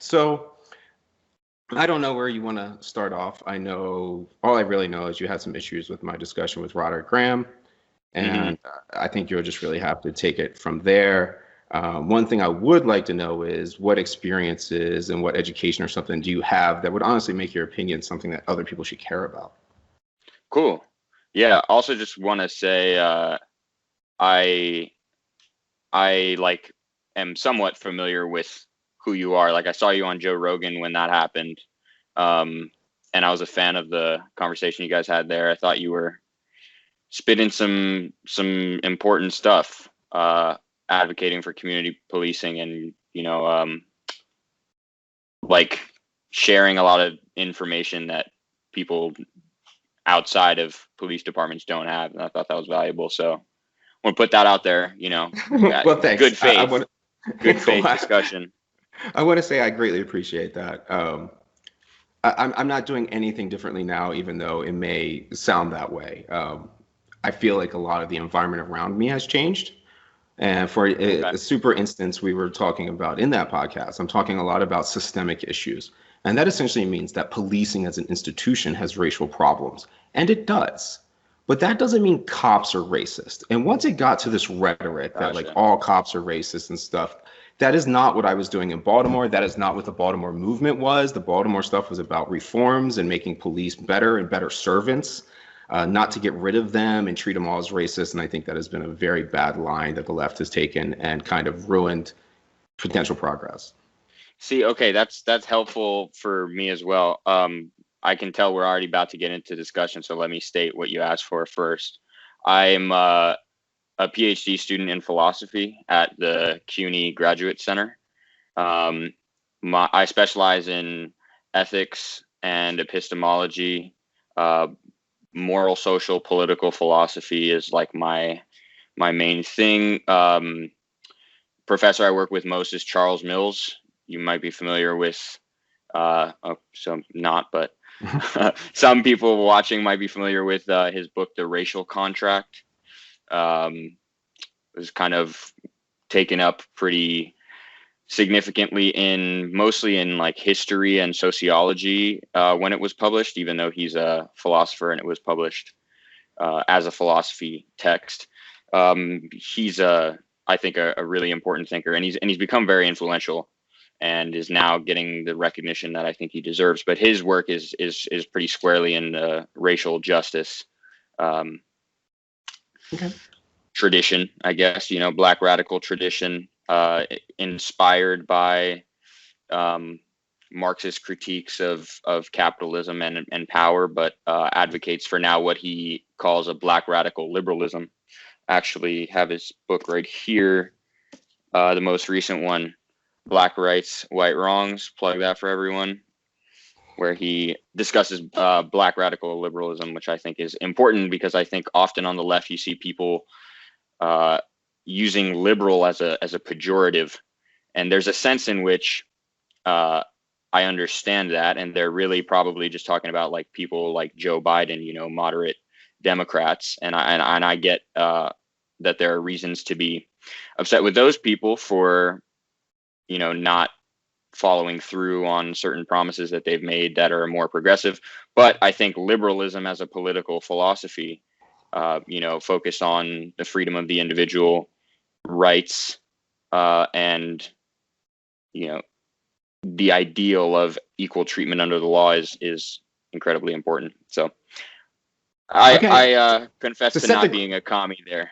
So I don't know where you want to start off. I know all I really know is you had some issues with my discussion with Roderick Graham, Hmm. and I think you'll just really have to take it from there. One thing I would like to know is what experiences and what education or something do you have that would honestly make your opinion something that other people should care about? Cool. Yeah. Also, just want to say, I like am somewhat familiar with who you are. Like I saw you on Joe Rogan when that happened, um, and I was a fan of the conversation you guys had there. I thought you were spitting some important stuff, advocating for community policing, and like sharing a lot of information that people outside of police departments don't have. And I thought that was valuable. So I want to put that out there, Well, thanks. good I faith, want good to. faith discussion. I want to say I greatly appreciate that. I'm not doing anything differently now, even though it may sound that way. I feel like a lot of the environment around me has changed. And for Okay. a super instance, we were talking about in that podcast, I'm talking a lot about systemic issues. And that essentially means that policing as an institution has racial problems. And it does. But that doesn't mean cops are racist. And once it got to this rhetoric that like Gotcha. all cops are racist and stuff, that is not what I was doing in Baltimore. That is not what the Baltimore movement was. The Baltimore stuff was about reforms and making police better and better servants, not to get rid of them and treat them all as racist. And I think that has been a very bad line that the left has taken and kind of ruined potential progress. See, okay, that's helpful for me as well. I can tell we're already about to get into discussion, so let me state what you asked for first. I'm a PhD student in philosophy at the CUNY Graduate Center. Um, I specialize in ethics and epistemology. Uh, Moral, social, political philosophy is like my main thing. Professor I work with most is Charles Mills. You might be familiar with, some not, but some people watching might be familiar with his book, The Racial Contract. It was kind of taken up pretty significantly in mostly in like history and sociology when it was published, even though he's a philosopher and it was published as a philosophy text. He's I think a really important thinker, and he's become very influential and is now getting the recognition that I think he deserves. But his work is pretty squarely in racial justice um, Okay. tradition, I guess, Black radical tradition, inspired by um, Marxist critiques of capitalism and power, but advocates for now what he calls a Black radical liberalism. Actually, have his book right here, the most recent one, Black Rights, White Wrongs. Plug that for everyone, where he discusses Black radical liberalism, which I think is important because I think often on the left you see people uh, using liberal as a pejorative, and there's a sense in which uh, I understand that, and they're really probably just talking about like people like Joe Biden, moderate Democrats, and I get that there are reasons to be upset with those people for not following through on certain promises that they've made that are more progressive. But I think liberalism as a political philosophy, focused on the freedom of the individual, rights, and you know the ideal of equal treatment under the law is incredibly important. So I Okay. I confess To to set not the being a commie there.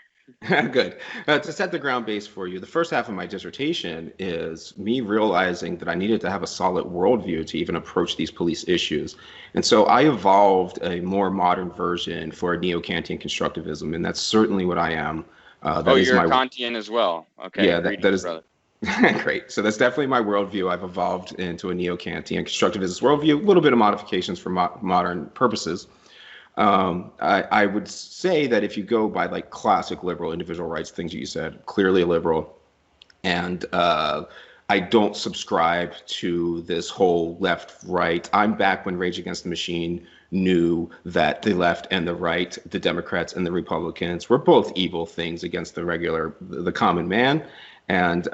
Good. To set the ground base for you, the first half of my dissertation is me realizing that I needed to have a solid worldview to even approach these police issues. And so I evolved a more modern version for neo-Kantian constructivism, and that's certainly what I am. Oh, That is you're a my, Kantian as well. Okay, yeah, that greetings, is brother. great. So that's definitely my worldview. I've evolved into a neo-Kantian constructivist worldview, a little bit of modifications for modern purposes. I would say that if you go by like classic liberal individual rights, things you said, clearly a liberal, and I don't subscribe to this whole left right. I'm back when Rage Against the Machine knew that the left and the right, the Democrats and the Republicans, were both evil things against the common man. And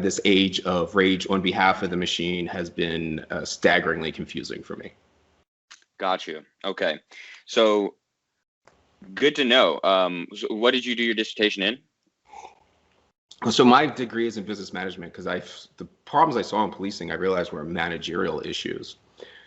this age of rage on behalf of the machine has been staggeringly confusing for me. Got you. Okay, so good to know. So what did you do your dissertation in? So my degree is in business management because the problems I saw in policing I realized were managerial issues.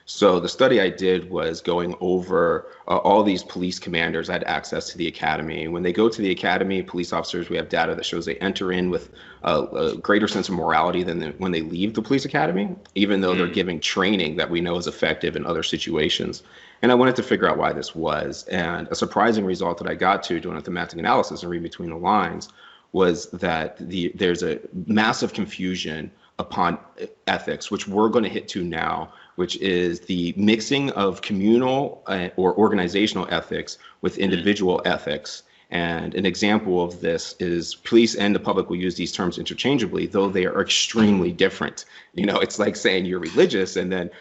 So the study I did was going over all these police commanders. I had access to the academy. When they go to the academy, police officers, we have data that shows they enter in with a greater sense of morality than when they leave the police academy, even though they're giving training that we know is effective in other situations. And I wanted to figure out why this was. And a surprising result that I got to doing a thematic analysis and reading between the lines was that there's a massive confusion upon ethics, which we're going to hit to now, which is the mixing of communal or organizational ethics with individual ethics. And an example of this is police and the public will use these terms interchangeably, though they are extremely different. It's like saying you're religious and then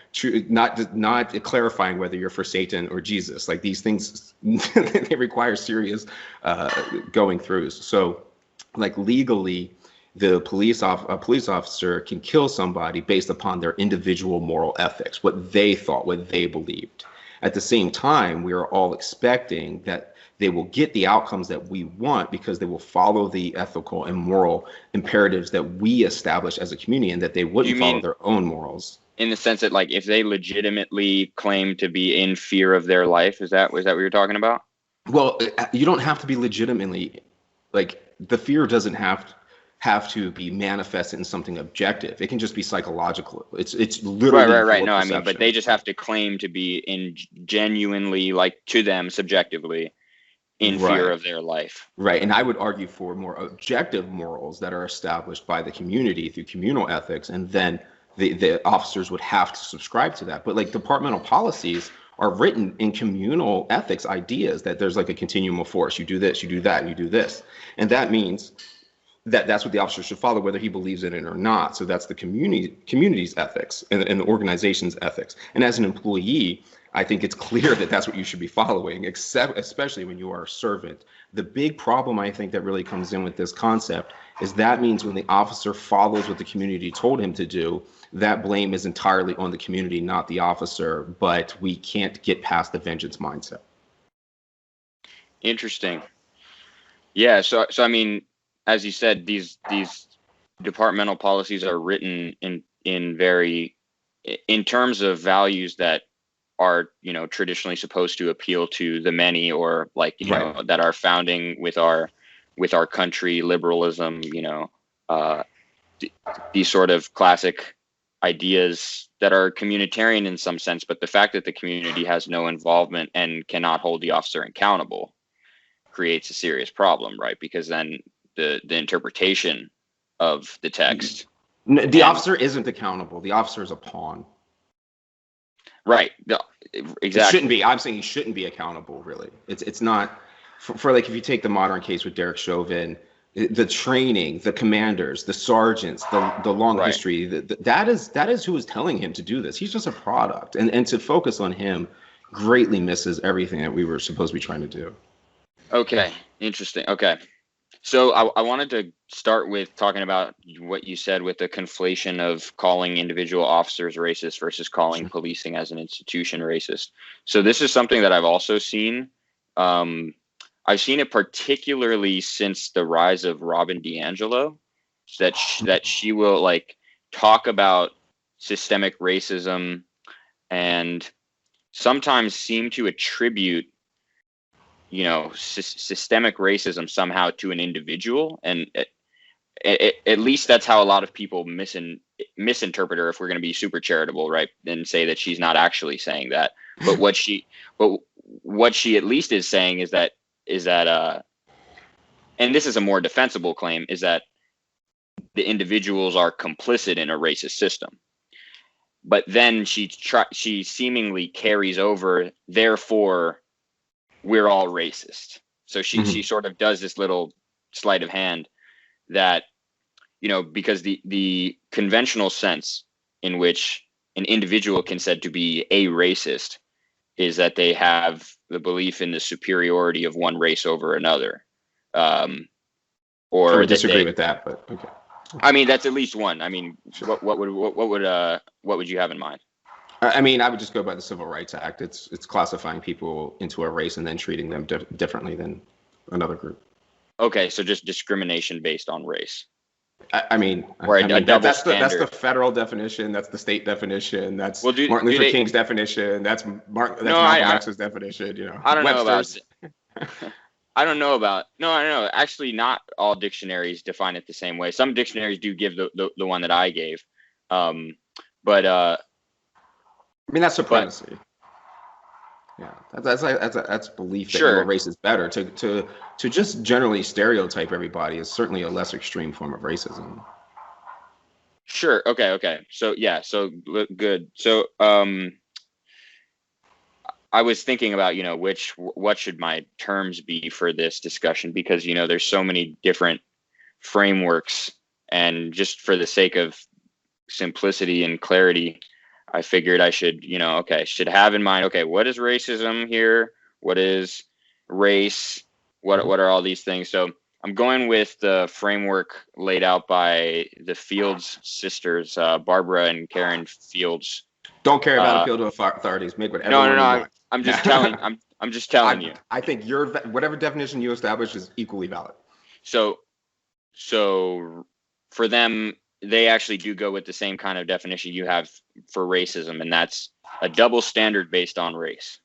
not clarifying whether you're for Satan or Jesus. Like these things, they require serious going throughs. So like legally, a police officer can kill somebody based upon their individual moral ethics, what they thought, what they believed. At the same time, we are all expecting that they will get the outcomes that we want because they will follow the ethical and moral imperatives that we establish as a community, and that they wouldn't follow their own morals. In the sense that, like, if they legitimately claim to be in fear of their life, was that what you're talking about? Well, you don't have to be legitimately, like, the fear doesn't have to be manifested in something objective. It can just be psychological. It's literally right. No, I mean, but they just have to claim to be in genuinely, like, to them subjectively in fear of their life. Right. And I would argue for more objective morals that are established by the community through communal ethics, and then the officers would have to subscribe to that. But like departmental policies are written in communal ethics ideas that there's like a continuum of force. You do this, you do that, and you do this. And that means that's what the officer should follow, whether he believes in it or not. So that's the community's ethics and the organization's ethics. And as an employee, I think it's clear that that's what you should be following, especially when you are a servant. The big problem I think that really comes in with this concept is that means when the officer follows what the community told him to do, that blame is entirely on the community, not the officer. But we can't get past the vengeance mindset. Interesting. Yeah. So I mean, as you said, these departmental policies are written in terms of values that are, traditionally supposed to appeal to the many, or like, know, that are founding with our country, liberalism, these sort of classic ideas that are communitarian in some sense. But the fact that the community has no involvement and cannot hold the officer accountable creates a serious problem, right? Because then the interpretation of the text. The officer isn't accountable. The officer is a pawn. Right. Exactly. It shouldn't be. I'm saying he shouldn't be accountable, really. It's not for like, if you take the modern case with Derek Chauvin, the training, the commanders, the sergeants, the long history, that is who is telling him to do this. He's just a product. And to focus on him greatly misses everything that we were supposed to be trying to do. Okay. Interesting. Okay. So I wanted to start with talking about what you said with the conflation of calling individual officers racist versus calling policing as an institution racist. So this is something that I've also seen. I've seen it particularly since the rise of Robin DiAngelo, that she will like talk about systemic racism and sometimes seem to attribute systemic racism somehow to an individual, and at least that's how a lot of people misinterpret her, if we're going to be super charitable, right, and say that she's not actually saying that. But what she at least is saying is that and this is a more defensible claim, is that the individuals are complicit in a racist system. But then she seemingly carries over, therefore we're all racist. So she sort of does this little sleight of hand that, because the conventional sense in which an individual can said to be a racist is that they have the belief in the superiority of one race over another. I or would that disagree they. with that, but okay. I mean, that's at least one. I mean, Sure. what would you have in mind? I mean, I would just go by the Civil Rights Act. It's classifying people into a race and then treating them differently than another group. Okay, so just discrimination based on race, I mean, or a double that's standard. the federal definition. That's the state definition. That's Well, Martin Luther King's definition. That's Malcolm X's definition. You know, I don't Webster's. know about. I don't know about. No, I know. Actually, not all dictionaries define it the same way. Some dictionaries do give the one that I gave, but I mean, that's supremacy. Yeah, that's belief that sure. your race is better. To just generally stereotype everybody is certainly a less extreme form of racism. Sure. Okay. So yeah. So good. So I was thinking about what should my terms be for this discussion, because there's so many different frameworks, and just for the sake of simplicity and clarity, I figured I should, should have in mind, okay, what is racism here? What is race? What are all these things? So I'm going with the framework laid out by the Fields sisters, Barbara and Karen Fields. Don't care about appeal to authorities. Make whatever you want. I'm just telling. I'm just telling you. I think your whatever definition you establish is equally valid. So for them, they actually do go with the same kind of definition you have for racism, and that's a double standard based on race,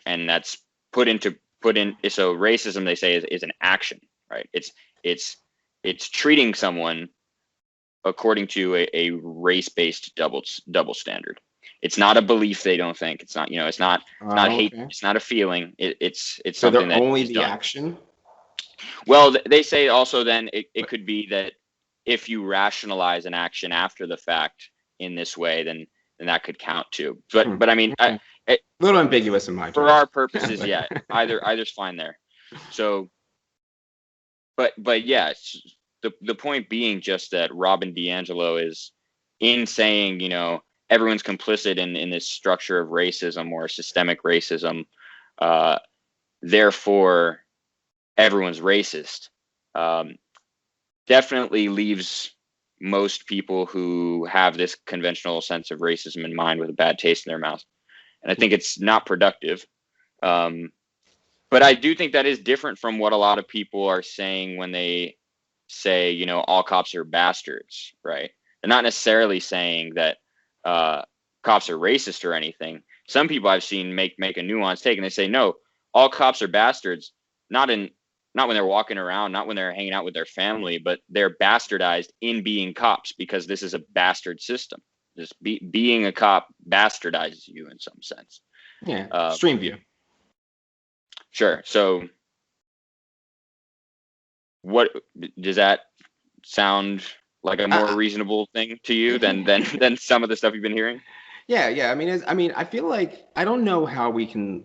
and that's put in. So racism, they say, is an action, right? It's treating someone according to a race-based double standard. It's not a belief. They don't think it's not. It's not hate. Okay. It's not a feeling. It's so something that only the action. Well, they say also then it could be that if you rationalize an action after the fact in this way, then that could count too. But I mean, a little ambiguous in my for our purposes. Yeah, either's fine there. So, but yeah, the point being just that Robin DiAngelo is in saying, everyone's complicit in this structure of racism or systemic racism. Therefore, everyone's racist. Definitely leaves most people who have this conventional sense of racism in mind with a bad taste in their mouth. And I think it's not productive. But I do think that is different from what a lot of people are saying when they say, all cops are bastards, right? They're not necessarily saying that cops are racist or anything. Some people I've seen make a nuanced take, and they say, no, all cops are bastards, not when they're walking around, not when they're hanging out with their family, but they're bastardized in being cops because this is a bastard system. Just being a cop bastardizes you in some sense. Yeah, extreme view. Sure. So what does that sound like a more reasonable thing to you than some of the stuff you've been hearing? Yeah. I mean, I feel like I don't know how we can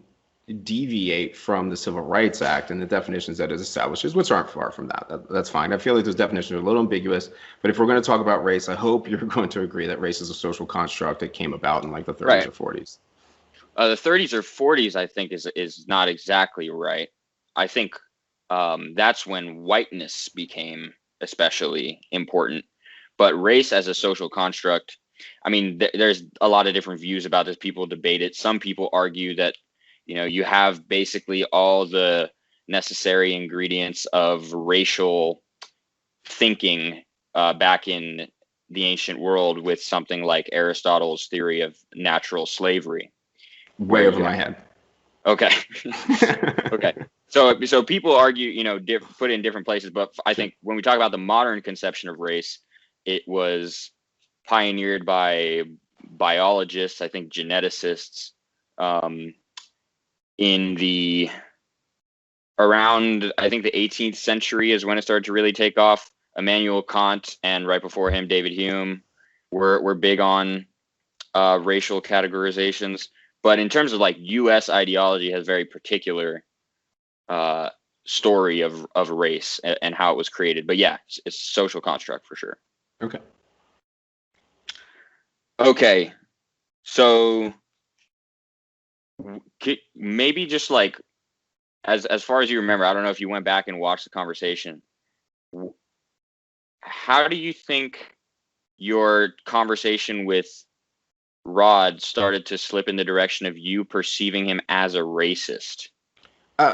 deviate from the Civil Rights Act and the definitions that it establishes, which aren't far from that. That's fine. I feel like those definitions are a little ambiguous, but if we're going to talk about race, I hope you're going to agree that race is a social construct that came about in like the 30s or 40s. The 30s or 40s, I think, is not exactly right. I think that's when whiteness became especially important. But race as a social construct, I mean, there's a lot of different views about this. People debate it. Some people argue that you have basically all the necessary ingredients of racial thinking back in the ancient world with something like Aristotle's theory of natural slavery. Way over my head. Okay. Okay. So people argue, put it in different places, but I think when we talk about the modern conception of race, it was pioneered by biologists, I think geneticists, around I think the 18th century is when it started to really take off. Immanuel Kant and right before him David Hume were big on racial categorizations. But in terms of like U.S. ideology has very particular story of race and how it was created. But yeah, it's a social construct for sure. Okay. So maybe just like as far as you remember, I don't know if you went back and watched the conversation. how do you think your conversation with Rod started to slip in the direction of you perceiving him as a racist?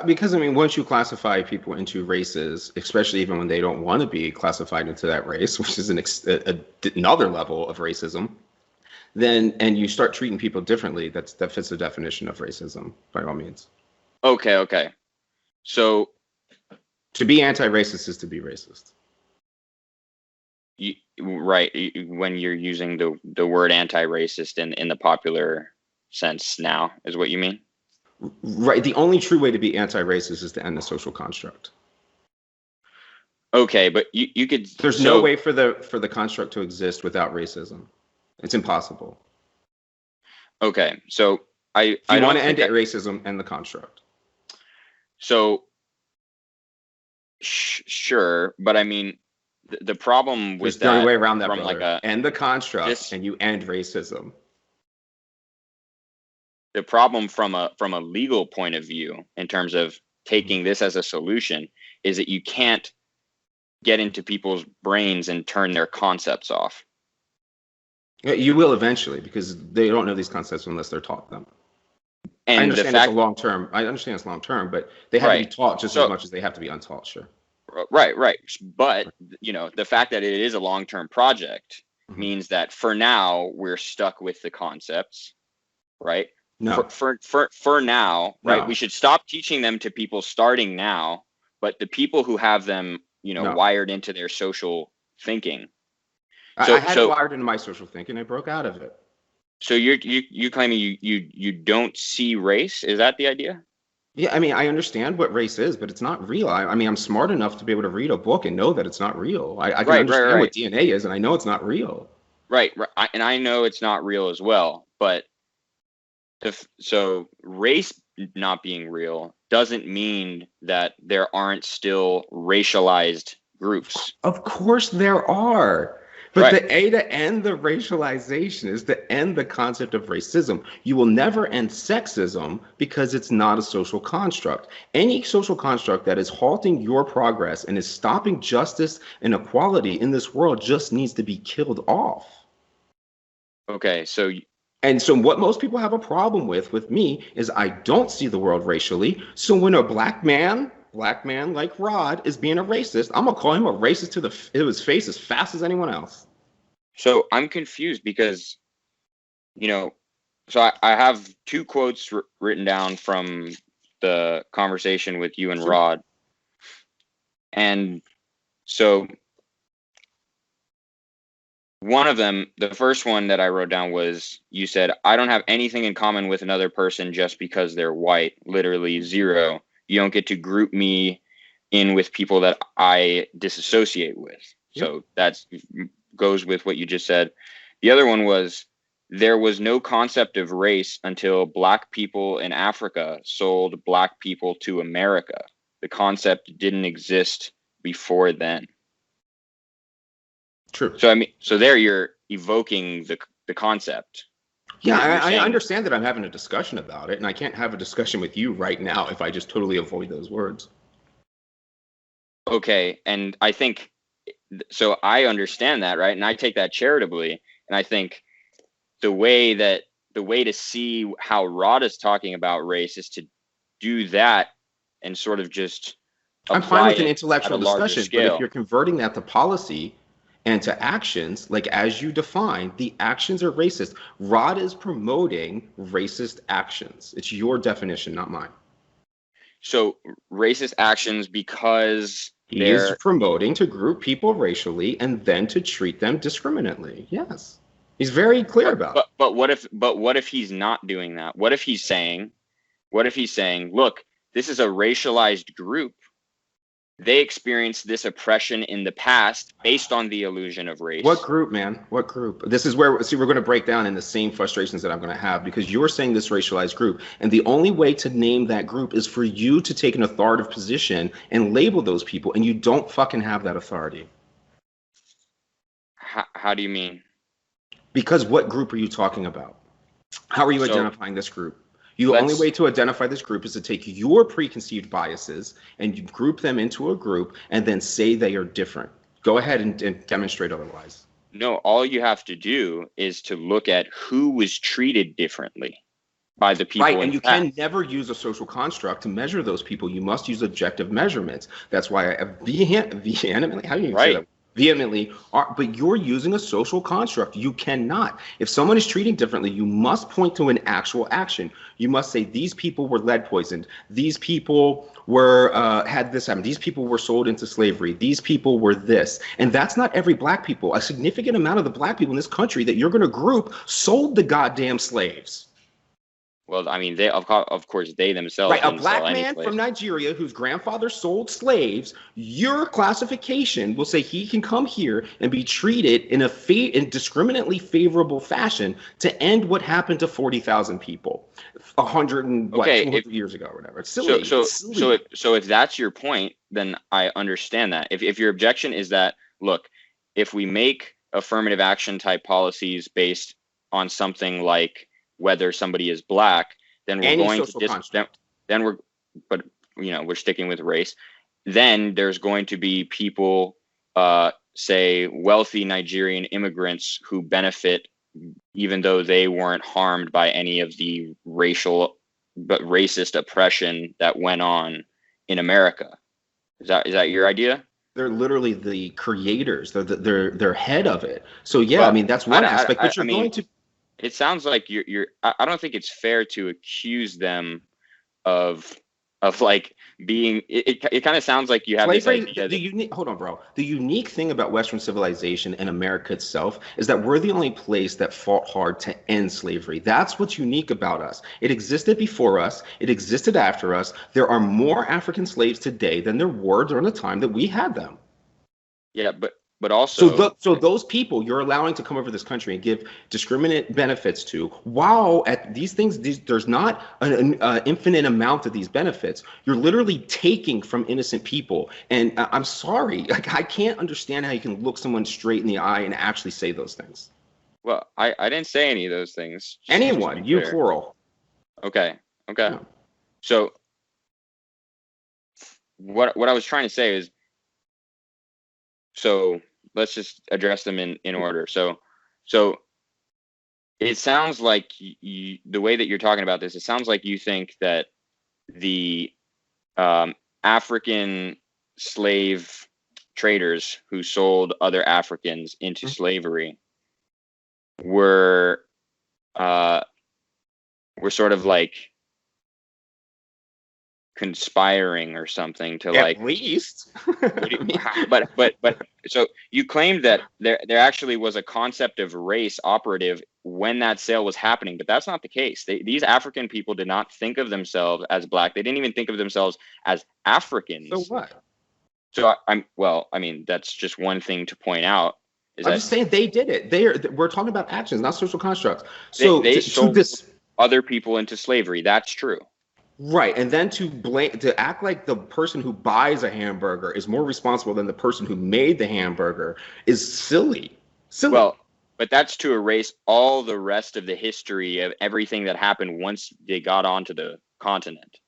Because I mean, once you classify people into races, especially even when they don't want to be classified into that race, which is another level of racism, then and you start treating people differently, that fits the definition of racism by all means. Okay. So to be anti-racist is to be racist. Right, when you're using the word anti-racist in the popular sense now is what you mean? Right. The only true way to be anti-racist is to end the social construct. Okay, but you could. There's no way for the construct to exist without racism. It's impossible. Okay, so I want to end racism, end the construct. So sure, but I mean, the problem with that, the way around that, from brother. End the construct and you end racism. The problem from a legal point of view, in terms of taking this as a solution, is that you can't get into people's brains and turn their concepts off. You will eventually, because they don't know these concepts unless they're taught them. And I understand it's long term. I understand it's long term, but they have to be taught just as much as they have to be untaught. Sure. Right. But the fact that it is a long term project means that for now we're stuck with the concepts, right? No. For now, right? No. We should stop teaching them to people starting now, but the people who have them, wired into their social thinking. I had it wired into my social thinking. I broke out of it. So you claiming you don't see race? Is that the idea? Yeah, I mean, I understand what race is, but it's not real. I mean, I'm smart enough to be able to read a book and know that it's not real. I can understand what DNA is, and I know it's not real. Right. And I know it's not real as well. But so race not being real doesn't mean that there aren't still racialized groups. Of course there are. But to end the racialization is to end the concept of racism. You will never end sexism because it's not a social construct. Any social construct that is halting your progress and is stopping justice and equality in this world just needs to be killed off. Okay, so what most people have a problem with me is I don't see the world racially. So when a black man like Rod is being a racist, I'm gonna call him a racist to his face as fast as anyone else. So I'm confused because, so I have two quotes written down from the conversation with you and Rod. And so one of them, the first one that I wrote down was, you said, I don't have anything in common with another person just because they're white, literally zero. You don't get to group me in with people that I disassociate with. Yep. So that goes with what you just said. The other one was, there was no concept of race until Black people in Africa sold Black people to America. The concept didn't exist before then. True. So so there you're evoking the concept. Yeah, I understand that I'm having a discussion about it, and I can't have a discussion with you right now if I just totally avoid those words. Okay, and I think, so I understand that, right? And I take that charitably, and I think the way to see how Rod is talking about race is to do that and sort of just I'm fine with an intellectual discussion, but if you're converting that to policy and to actions, like as you define, the actions are racist. Rod is promoting racist actions. It's your definition, not mine. So racist actions because he is promoting to group people racially and then to treat them discriminately. Yes. He's very clear about it. But what if he's not doing that? What if he's saying, look, this is a racialized group. They experienced this oppression in the past based on the illusion of race. What group, man? What group? This is where, we're going to break down in the same frustrations that I'm going to have, because you're saying this racialized group, and the only way to name that group is for you to take an authoritative position and label those people, and you don't fucking have that authority. How do you mean? Because what group are you talking about? How are you identifying this group? The only way to identify this group is to take your preconceived biases and you group them into a group and then say they are different. Go ahead and demonstrate otherwise. No, all you have to do is to look at who was treated differently by the people. Right, and you can never use a social construct to measure those people. You must use objective measurements. That's why I vehemently, how do you say that? Vehemently, but you're using a social construct. You cannot. If someone is treating differently, you must point to an actual action. You must say these people were lead poisoned. These people were had this happen. These people were sold into slavery. These people were this, and that's not every black people. A significant amount of the black people in this country that you're going to group sold the goddamn slaves. Well, I mean, they of course they themselves. Right, a black man from Nigeria whose grandfather sold slaves. Your classification will say he can come here and be treated in in discriminately favorable fashion to end what happened to 40,000 people, 200 years ago or whatever. It's silly. So if that's your point, then I understand that. If your objection is that, look, if we make affirmative action type policies based on something like whether somebody is black, then we're going to but we're sticking with race. Then there's going to be people, say wealthy Nigerian immigrants who benefit, even though they weren't harmed by any of the racist oppression that went on in America. Is that your idea? They're literally the creators. They're head of it. So yeah, well, I mean that's one aspect. But you're going to. It sounds like you're. I don't think it's fair to accuse them of like being. It kind of sounds like you have slavery, this idea. Hold on, bro. The unique thing about Western civilization and America itself is that we're the only place that fought hard to end slavery. That's what's unique about us. It existed before us. It existed after us. There are more African slaves today than there were during the time that we had them. Yeah, but also, so those people you're allowing to come over this country and give discriminate benefits to, while at these things, there's not an infinite amount of these benefits. You're literally taking from innocent people. And I'm sorry, like I can't understand how you can look someone straight in the eye and actually say those things. Well, I didn't say any of those things. Anyone, you plural. Okay. Yeah. So what I was trying to say is, so let's just address them in order. So it sounds like the way that you're talking about this, it sounds like you think that the African slave traders who sold other Africans into slavery were sort of like conspiring or something to at least. but so you claimed that there actually was a concept of race operative when that sale was happening, but that's not the case. These African people did not think of themselves as black. They didn't even think of themselves as Africans. So what? So I mean that's just one thing to point out. I'm just saying they did it. We're talking about actions, not social constructs. So they sold other people into slavery. That's true. Right, and then to act like the person who buys a hamburger is more responsible than the person who made the hamburger is silly. Well, but that's to erase all the rest of the history of everything that happened once they got onto the continent,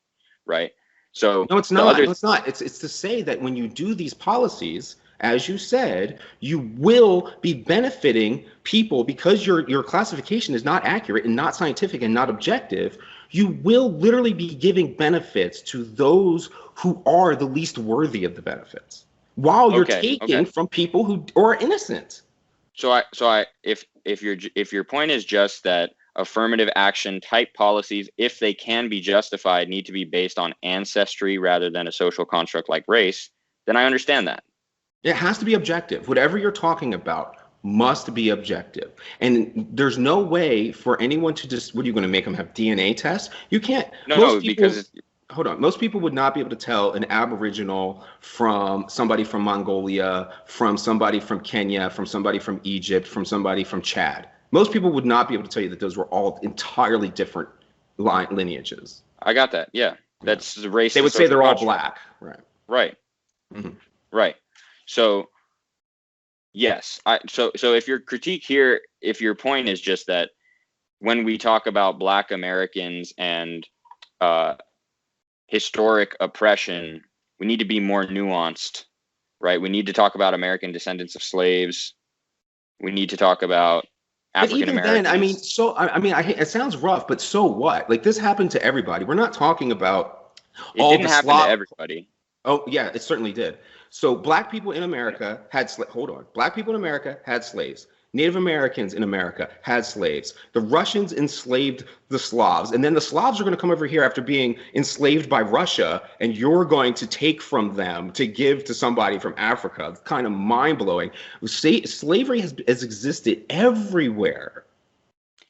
right? So no, it's not. It's not. It's to say that when you do these policies, as you said, you will be benefiting people because your classification is not accurate and not scientific and not objective. You will literally be giving benefits to those who are the least worthy of the benefits, while you're taking from people who are innocent. So if your point is just that affirmative action type policies, if they can be justified, need to be based on ancestry rather than a social construct like race, then I understand that. It has to be objective. Whatever you're talking about must be objective. And there's no way for anyone to just, what are you going to make them have DNA tests? You can't. Hold on. Most people would not be able to tell an Aboriginal from somebody from Mongolia, from somebody from Kenya, from somebody from Egypt, from somebody from Chad. Most people would not be able to tell you that those were all entirely different lineages. I got that. Yeah. That's the race. They would say they're all black. Right. Mm-hmm. Right. So yes. So if your critique here, if your point is just that when we talk about Black Americans and historic oppression, we need to be more nuanced, right? We need to talk about American descendants of slaves. We need to talk about African Americans. Then, I mean, it sounds rough, but so what? Like, this happened to everybody. We're not talking about it didn't happen to everybody. Oh, yeah, it certainly did. So black people in America had hold on. Black people in America had slaves. Native Americans in America had slaves. The Russians enslaved the Slavs. And then the Slavs are going to come over here after being enslaved by Russia, and you're going to take from them to give to somebody from Africa. It's kind of mind-blowing. Slavery has existed everywhere.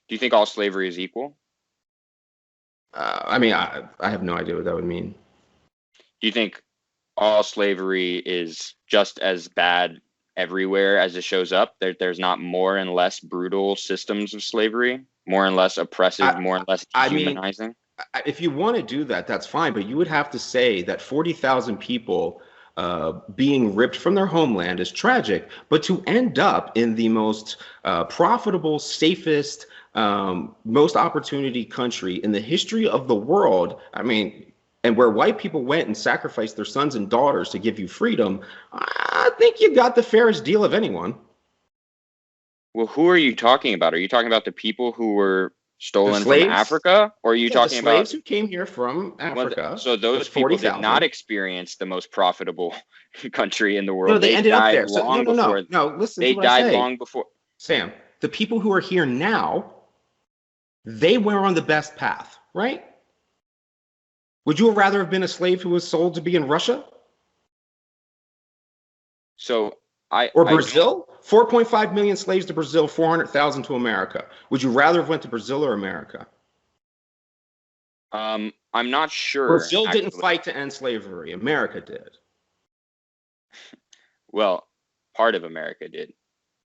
Do you think all slavery is equal? I mean, I have no idea what that would mean. Do you think all slavery is just as bad everywhere as it shows up? There's not more and less brutal systems of slavery, more and less oppressive, more and less dehumanizing? If you want to do that, that's fine. But you would have to say that 40,000 people being ripped from their homeland is tragic. But to end up in the most profitable, safest, most opportunity country in the history of the world, I mean, and where white people went and sacrificed their sons and daughters to give you freedom, I think you got the fairest deal of anyone. Well, who are you talking about? Are you talking about the people who were stolen from Africa? Or are you talking about slaves who came here from Africa? Well, so those people did not experience the most profitable country in the world. No, they ended up there. No, listen. They died long before. Sam, the people who are here now, they were on the best path, right? Would you rather have been a slave who was sold to be in Russia? Or Brazil? 4.5 million slaves to Brazil, 400,000 to America. Would you rather have went to Brazil or America? I'm not sure. Brazil didn't fight to end slavery. America did. Well, part of America did.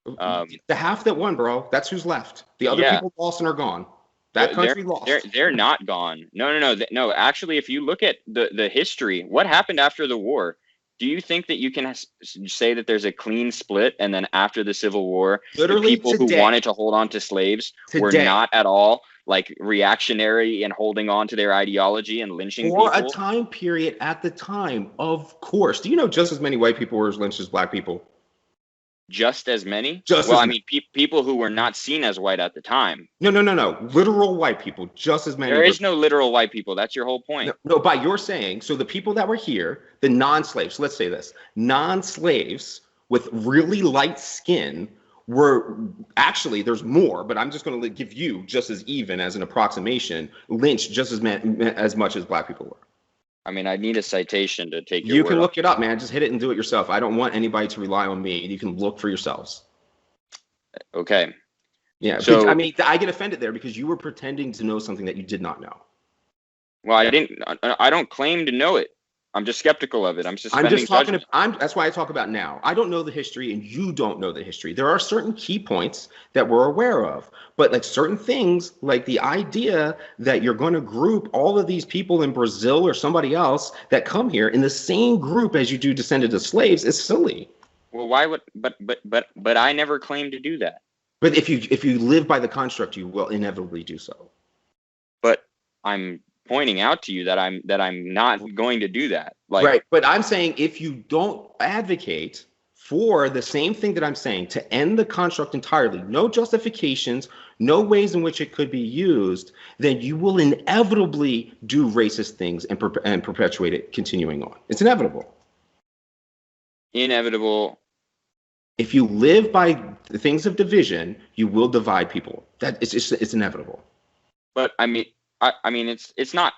The half that won, bro. That's who's left. The other people lost and are gone. That country lost. They're not gone. No. Actually, if you look at the history, what happened after the war? Do you think that you can say that there's a clean split, and then after the Civil War, the people who wanted to hold on to slaves were not at all like reactionary and holding on to their ideology and lynching people? For a time period at the time, of course. Do you know just as many white people were lynched as black people? Just as many? I mean, people who were not seen as white at the time. No. Literal white people, just as many. There is no literal white people. That's your whole point. No, by your saying, so the people that were here, the non-slaves, let's say this, non-slaves with really light skin were actually, there's more, but I'm just going to give you just as even as an approximation, lynched just as much as black people were. I mean, I need a citation to take your You can look it up, man. Just hit it and do it yourself. I don't want anybody to rely on me. You can look for yourselves. Okay. Yeah. So I mean, I get offended there because you were pretending to know something that you did not know. Well, I don't claim to know it. I'm just skeptical of it. I'm suspending judgment. That's why I talk about now. I don't know the history and you don't know the history. There are certain key points that we're aware of, but like certain things, like the idea that you're going to group all of these people in Brazil or somebody else that come here in the same group as you do descendants of slaves is silly. Well, why would, but I never claimed to do that. But if you live by the construct, you will inevitably do so. But I'm pointing out to you that I'm not going to do that. Right. But I'm saying if you don't advocate for the same thing that I'm saying, to end the construct entirely, no justifications, no ways in which it could be used, then you will inevitably do racist things and perpetuate it continuing on. It's inevitable. Inevitable. If you live by the things of division, you will divide people. It's inevitable. But I mean, it's not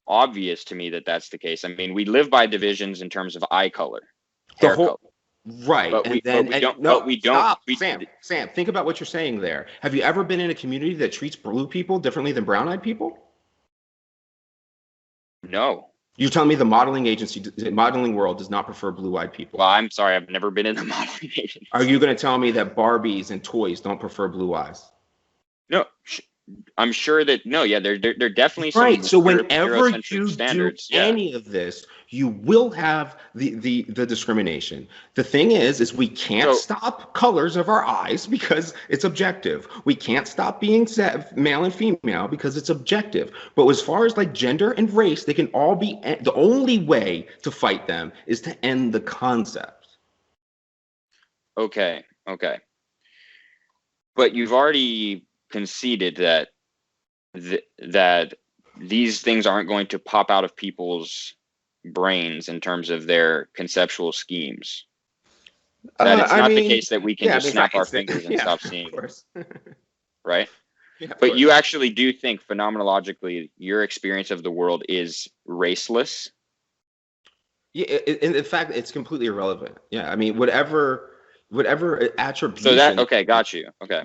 obvious to me that that's the case. I mean, we live by divisions in terms of eye color, hair color. Right. But we don't. Sam, think about what you're saying there. Have you ever been in a community that treats blue people differently than brown-eyed people? No. You're telling me the modeling world does not prefer blue-eyed people? Well, I'm sorry. I've never been in the modeling agency. Are you going to tell me that Barbies and toys don't prefer blue eyes? No. I'm sure that they're definitely some right. So whenever you do yeah. any of this, you will have the discrimination. The thing is we can't stop colors of our eyes because it's objective. We can't stop being male and female because it's objective. But as far as like gender and race, they can all be. The only way to fight them is to end the concept. Okay. But you've already conceded that that these things aren't going to pop out of people's brains in terms of their conceptual schemes. That it's not the case that we can just snap our fingers and stop seeing of course. right? Yeah, but you actually do think phenomenologically your experience of the world is raceless? Yeah, in fact, it's completely irrelevant. Yeah, I mean, whatever attribution. So that, okay, got you. Okay.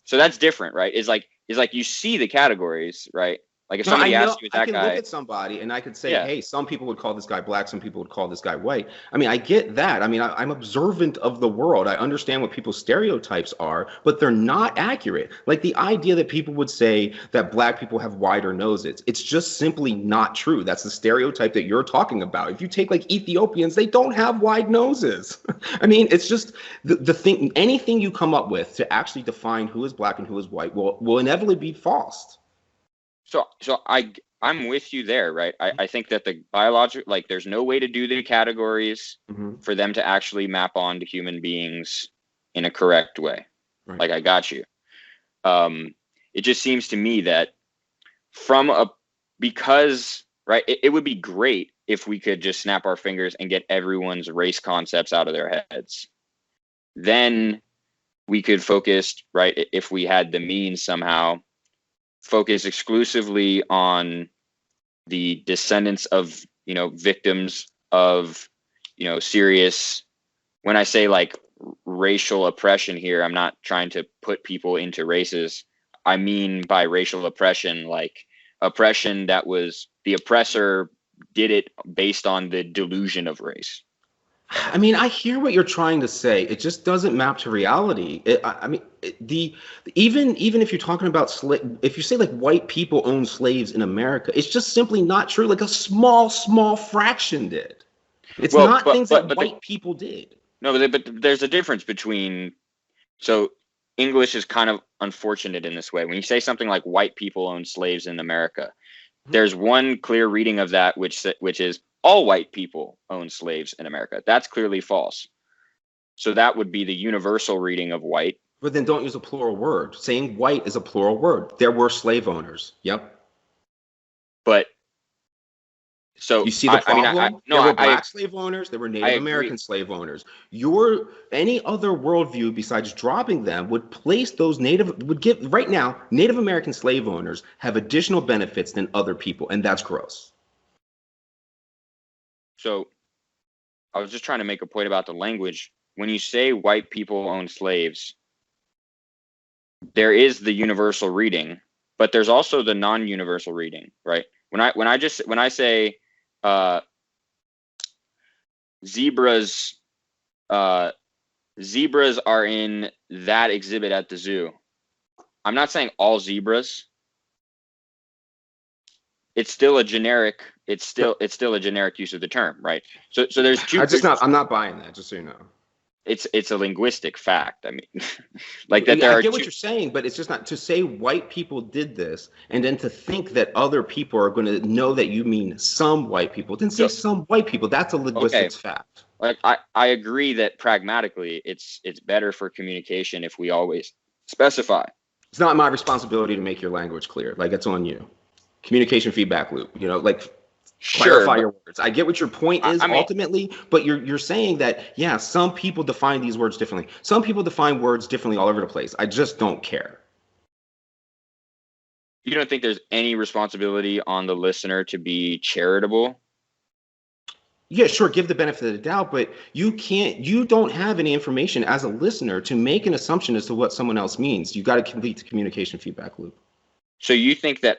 So that's different, right? Is like you see the categories, right? Like if somebody asks you, I that can guy, look at somebody and I could say, yeah, hey, some people would call this guy black, some people would call this guy white. I mean, I get that. I mean, I'm observant of the world. I understand what people's stereotypes are, but they're not accurate. Like the idea that people would say that black people have wider noses, it's just simply not true. That's the stereotype that you're talking about. If you take like Ethiopians, they don't have wide noses. I mean, it's just the thing, anything you come up with to actually define who is black and who is white will inevitably be false. So I'm with you there, right? I think that the biological, like there's no way to do the categories for them to actually map onto human beings in a correct way. Right. Like I got you. It just seems to me that because right, it would be great if we could just snap our fingers and get everyone's race concepts out of their heads. Then we could focus, right, if we had the means somehow, focus exclusively on the descendants of, victims of, serious, when I say like racial oppression here, I'm not trying to put people into races. I mean by racial oppression, like oppression that was the oppressor did it based on the delusion of race. I mean, I hear what you're trying to say. It just doesn't map to reality. Even if you're talking about if you say like white people own slaves in America, it's just simply not true. Like a small fraction did. It's not things that white people did. No, but there's a difference between. So English is kind of unfortunate in this way. When you say something like white people own slaves in America, there's one clear reading of that, which is all white people own slaves in America. That's clearly false. So that would be the universal reading of white. But then don't use a plural word. Saying white is a plural word. There were slave owners. Yep. But so you see the problem? There were black slave owners. There were Native American slave owners. Any other worldview besides dropping them would place those right now, Native American slave owners have additional benefits than other people, and that's gross. So I was just trying to make a point about the language. When you say white people own slaves, there is the universal reading, but there's also the non-universal reading, right? When I say zebras are in that exhibit at the zoo, I'm not saying all zebras. It's still a generic. It's still a generic use of the term, right? So there's two. I'm not buying that. Just so you know, it's a linguistic fact. I mean, like that. I get what you're saying, but it's just not to say white people did this, and then to think that other people are going to know that you mean some white people. Then say some white people. That's a linguistics fact. Like I agree that pragmatically, it's better for communication if we always specify. It's not my responsibility to make your language clear. Like it's on you. Communication feedback loop, clarify your words. I get what your point is ultimately, but you're saying that, yeah, some people define these words differently. Some people define words differently all over the place. I just don't care. You don't think there's any responsibility on the listener to be charitable? Yeah, sure, give the benefit of the doubt, but you don't have any information as a listener to make an assumption as to what someone else means. You got to complete the communication feedback loop. So you think that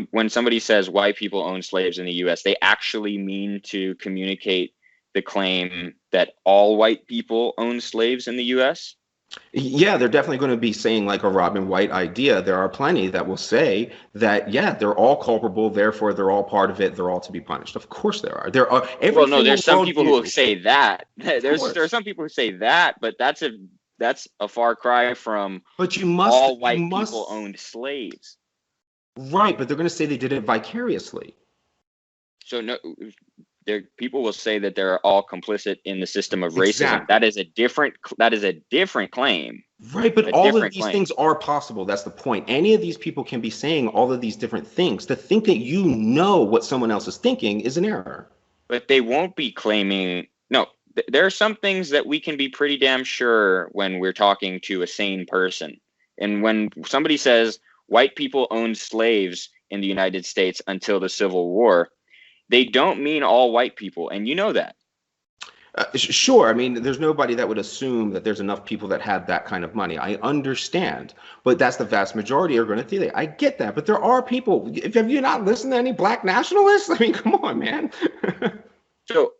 when somebody says white people own slaves in the U.S., they actually mean to communicate the claim that all white people own slaves in the U.S.? Yeah, they're definitely going to be saying like a Robin White idea. There are plenty that will say that, yeah, they're all culpable, therefore they're all part of it. They're all to be punished. Of course there are. Well, no, there's some people who say that. There are some people who say that, but that's a far cry from all white people owned slaves. Right, but they're going to say they did it vicariously. So no, people will say that they're all complicit in the system of racism. Exactly. That is a different claim. Right, but A all of different these claim. things are possible. That's the point. Any of these people can be saying all of these different things. To think that you know what someone else is thinking is an error. But they won't be claiming. No, there are some things that we can be pretty damn sure when we're talking to a sane person. And when somebody says white people owned slaves in the United States until the Civil War, they don't mean all white people, and you know that. Sure. I mean, there's nobody that would assume that there's enough people that have that kind of money. I understand, but that's the vast majority are going to think that. I get that, but there are people. Have you not listened to any black nationalists? I mean, come on, man. So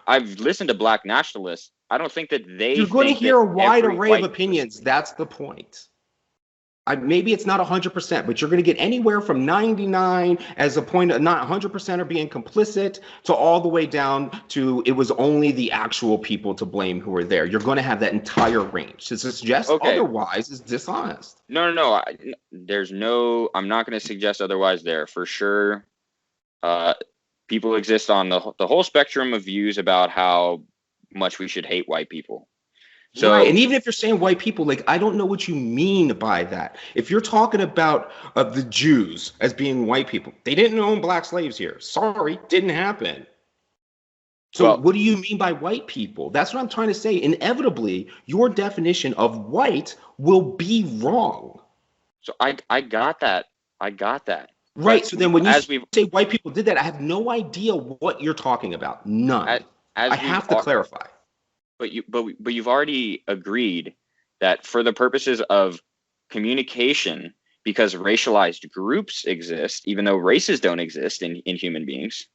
I've listened to black nationalists. I don't think that they. You're going to think hear a that wide every array of white opinions. That's the point. Maybe it's not 100%, but you're going to get anywhere from 99 as a point of not 100% are being complicit to all the way down to it was only the actual people to blame who were there. You're going to have that entire range. To suggest otherwise is dishonest. No. I'm not going to suggest otherwise there. For sure, people exist on the whole spectrum of views about how much we should hate white people. So, right, and even if you're saying white people, like, I don't know what you mean by that. If you're talking about the Jews as being white people, they didn't own black slaves here. Sorry, didn't happen. So what do you mean by white people? That's what I'm trying to say. Inevitably, your definition of white will be wrong. So I got that. Right. But so then when you say white people did that, I have no idea what you're talking about. None. I have to clarify. But you've already agreed that for the purposes of communication, because racialized groups exist, even though races don't exist in human beings,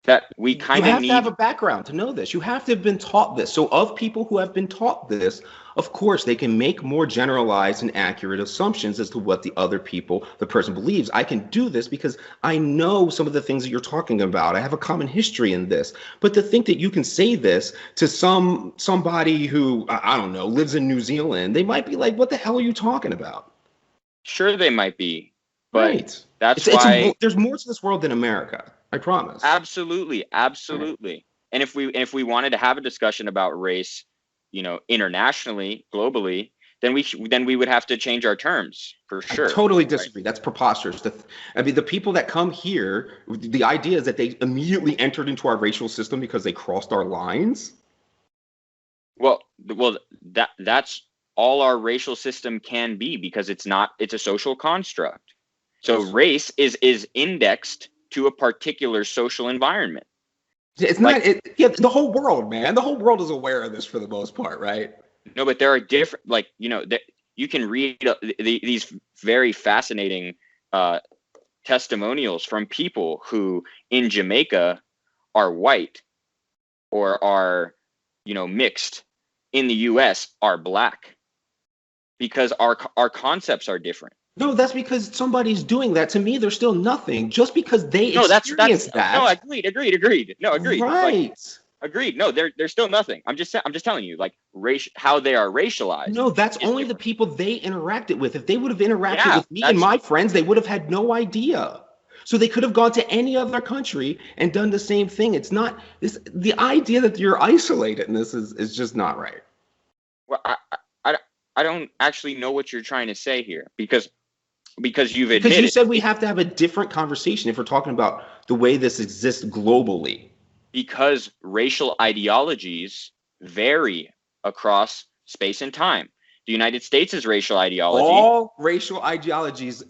that we kind of need. You have to have a background to know this. You have to have been taught this. So of people who have been taught this, of course, they can make more generalized and accurate assumptions as to what the other people, the person believes. I can do this because I know some of the things that you're talking about. I have a common history in this. But to think that you can say this to somebody who, I don't know, lives in New Zealand, they might be like, what the hell are you talking about? Sure, they might be. But right. That's why there's more to this world than America. I promise. Absolutely. Right. And if we wanted to have a discussion about race, internationally, globally, then we would have to change our terms for sure. I totally disagree. Right? That's preposterous. The people that come here, the idea is that they immediately entered into our racial system because they crossed our lines. Well, that's all our racial system can be, because it's a social construct. So race is indexed to a particular social environment. It's not. The whole world, man. The whole world is aware of this for the most part, right? No, but there are different, you can read these very fascinating testimonials from people who in Jamaica are white or are, mixed, in the U.S. are black, because our concepts are different. No, that's because somebody's doing that. To me, they're still nothing. Just because they experience that. No, agreed. No, agreed. Right. Agreed. No, they're still nothing. I'm just telling you, how they are racialized. No, that's only different. The people they interacted with. If they would have interacted with me and my friends, they would have had no idea. So they could have gone to any other country and done the same thing. It's not the idea that you're isolated in this is just not right. Well, I don't actually know what you're trying to say here, because you've admitted. Because you said we have to have a different conversation if we're talking about the way this exists globally. Because racial ideologies vary across space and time. The United States' racial ideology. All racial ideologies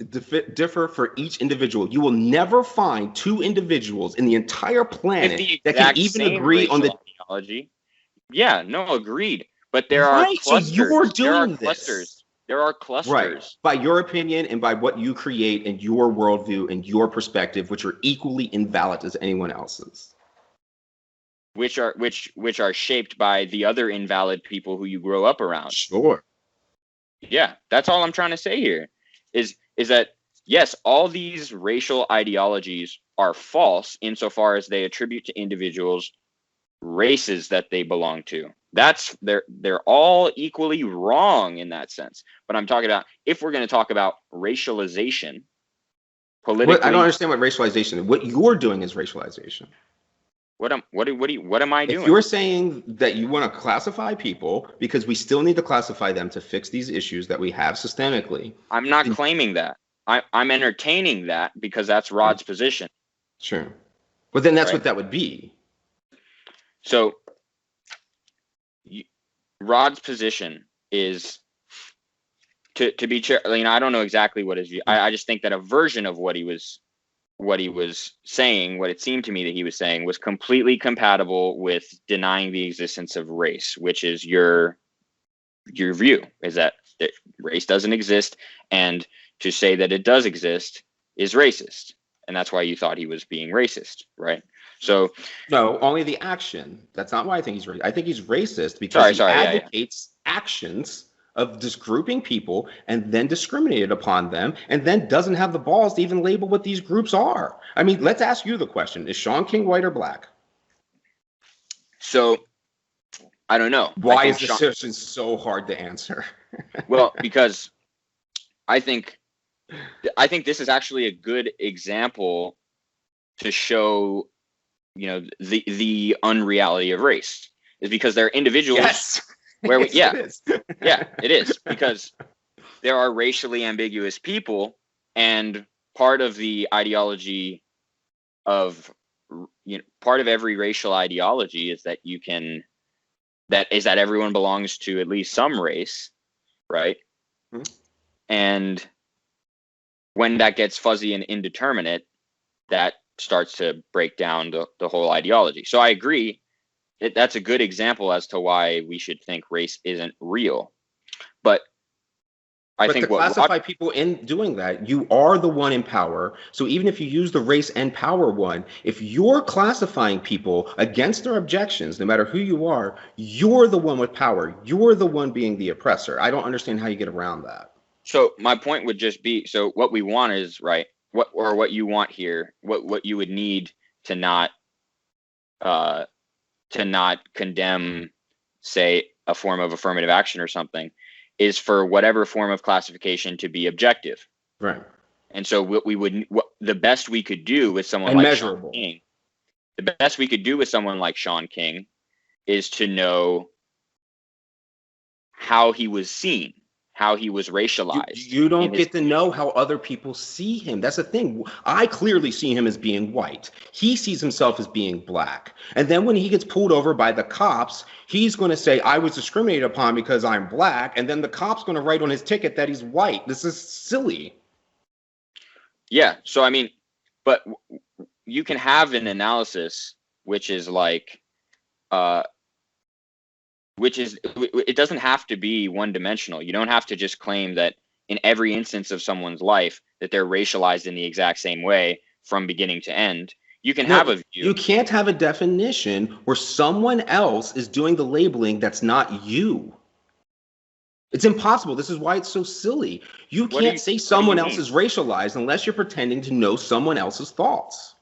differ for each individual. You will never find two individuals in the entire planet that can even agree on the ideology. Yeah, no, agreed. But there are clusters. So you're doing this. There are clusters. Right. By your opinion and by what you create and your worldview and your perspective, which are equally invalid as anyone else's. Which are shaped by the other invalid people who you grow up around. Sure. Yeah, that's all I'm trying to say here. Is that yes, all these racial ideologies are false insofar as they attribute to individuals races that they belong to. They're all equally wrong in that sense. But I'm talking about, if we're going to talk about racialization, politically. I don't understand what racialization is. What you're doing is racialization. What am I doing? If you're saying that you want to classify people because we still need to classify them to fix these issues that we have systemically. I'm not claiming that. I'm entertaining that because that's Rod's position. Sure. But then that's right? what that would be. So Rod's position is to be I don't know exactly what his view. I just think that a version of what he was saying, what it seemed to me that he was saying, was completely compatible with denying the existence of race, which is your view, is that race doesn't exist, and to say that it does exist is racist, and that's why you thought he was being racist, right? So no, only the action. That's not why I think he's racist. I think he's racist because he advocates actions of disgrouping people and then discriminated upon them and then doesn't have the balls to even label what these groups are. I mean, let's ask you the question. Is Sean King white or black? So I don't know. Why is this question so hard to answer? Well, because I think this is actually a good example to show, the unreality of race, is because there are individuals. Yes. Where we, Yes, it is, because there are racially ambiguous people, and part of the ideology of, part of every racial ideology is that that everyone belongs to at least some race, right? Mm-hmm. And when that gets fuzzy and indeterminate, that starts to break down the whole ideology. So I agree. That's a good example as to why we should think race isn't real. But I think to classify people in doing that, you are the one in power. So even if you use the race and power one, if you're classifying people against their objections, no matter who you are, you're the one with power. You're the one being the oppressor. I don't understand how you get around that. So my point would just be, so what we want is, right, what you want here, what you would need to not condemn, say, a form of affirmative action or something, is for whatever form of classification to be objective. Right. And so the best we could do with someone like Sean King, is to know how he was seen, how he was racialized. You don't get to know how other people see him. That's the thing. I clearly see him as being white. He sees himself as being black. And then when he gets pulled over by the cops, he's going to say, I was discriminated upon because I'm black. And then the cop's going to write on his ticket that he's white. This is silly. Yeah. So, I mean, but you can have an analysis which is like, it doesn't have to be one dimensional. You don't have to just claim that in every instance of someone's life that they're racialized in the exact same way from beginning to end. You can have a view. You can't have a definition where someone else is doing the labeling that's not you. It's impossible. This is why it's so silly. You can't say someone else is racialized unless you're pretending to know someone else's thoughts.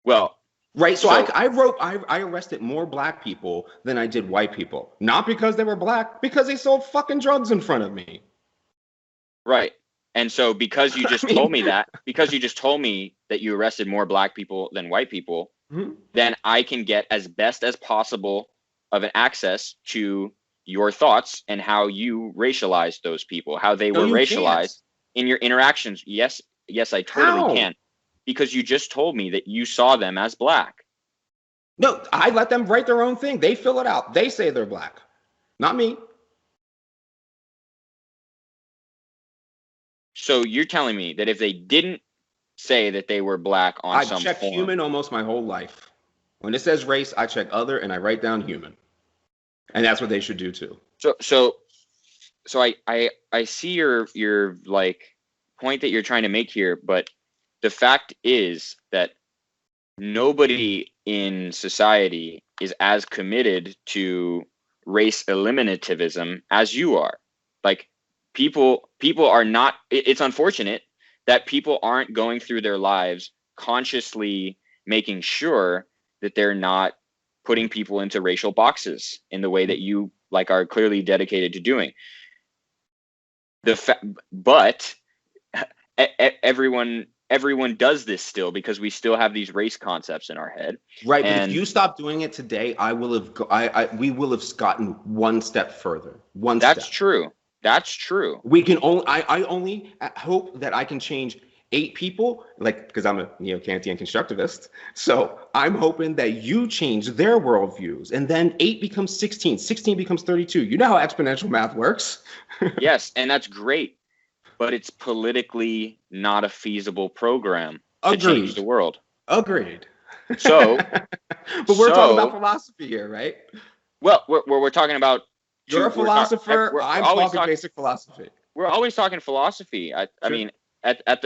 Well, right. So I arrested more black people than I did white people. Not because they were black, because they sold fucking drugs in front of me. Right. And so because you just told me that, because you just told me that you arrested more black people than white people, then I can get as best as possible of an access to your thoughts and how you racialized those people, how they were racialized in your interactions. Yes, I totally can. Because you just told me that you saw them as black. No, I let them write their own thing. They fill it out. They say they're black. Not me. So you're telling me that if they didn't say that they were black on some form. I've checked human almost my whole life. When it says race, I check other and I write down human. And that's what they should do too. So I see your like point that you're trying to make here, but the fact is that nobody in society is as committed to race eliminativism as you are. Like people are not, it's unfortunate that people aren't going through their lives consciously making sure that they're not putting people into racial boxes in the way that you like are clearly dedicated to doing. But everyone does this still because we still have these race concepts in our head. Right, but if And you stop doing it today, we will have gotten one step further. One that's step. true. That's true. We can only. I only hope that I can change 8 people, like, because I'm a neo-Kantian constructivist. So I'm hoping that you change their worldviews, and then 8 becomes 16, 16 becomes 32. You know how exponential math works. Yes, and that's great, but it's politically not a feasible program to change the world. Agreed. So, but we're talking about philosophy here, right? Well, we're talking about. You're a philosopher. I'm talking basic philosophy. We're always talking philosophy. I mean,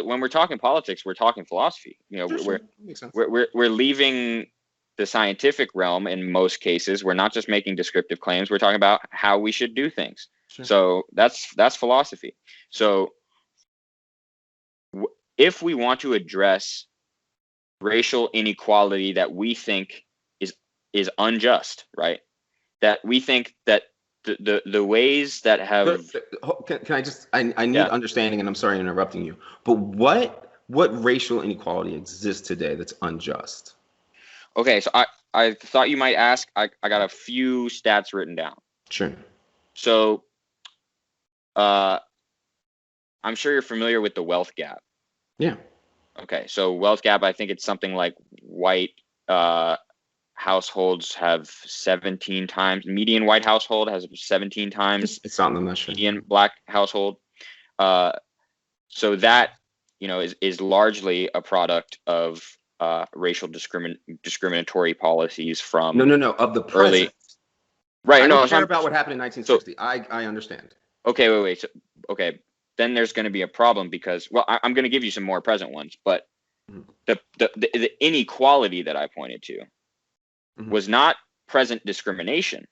when we're talking politics, we're talking philosophy. We're leaving the scientific realm in most cases. We're not just making descriptive claims. We're talking about how we should do things. Sure. So that's philosophy. So if we want to address racial inequality that we think is unjust, right? That we think that the ways that have can I just I need understanding, and I'm sorry for interrupting you, but what racial inequality exists today that's unjust? Okay, so I thought you might ask. I got a few stats written down. Sure. So I'm sure you're familiar with the wealth gap. Yeah. Okay, so wealth gap, I think it's something like white households have 17 times, median white household has 17 times it's not in the median black household. So that, is largely a product of racial discriminatory policies from no of the present. Early, right. I don't care about what happened in 1960. So, I understand. Okay, wait. So, okay, then there's going to be a problem because, well, I'm going to give you some more present ones, but the inequality that I pointed to was not present discrimination,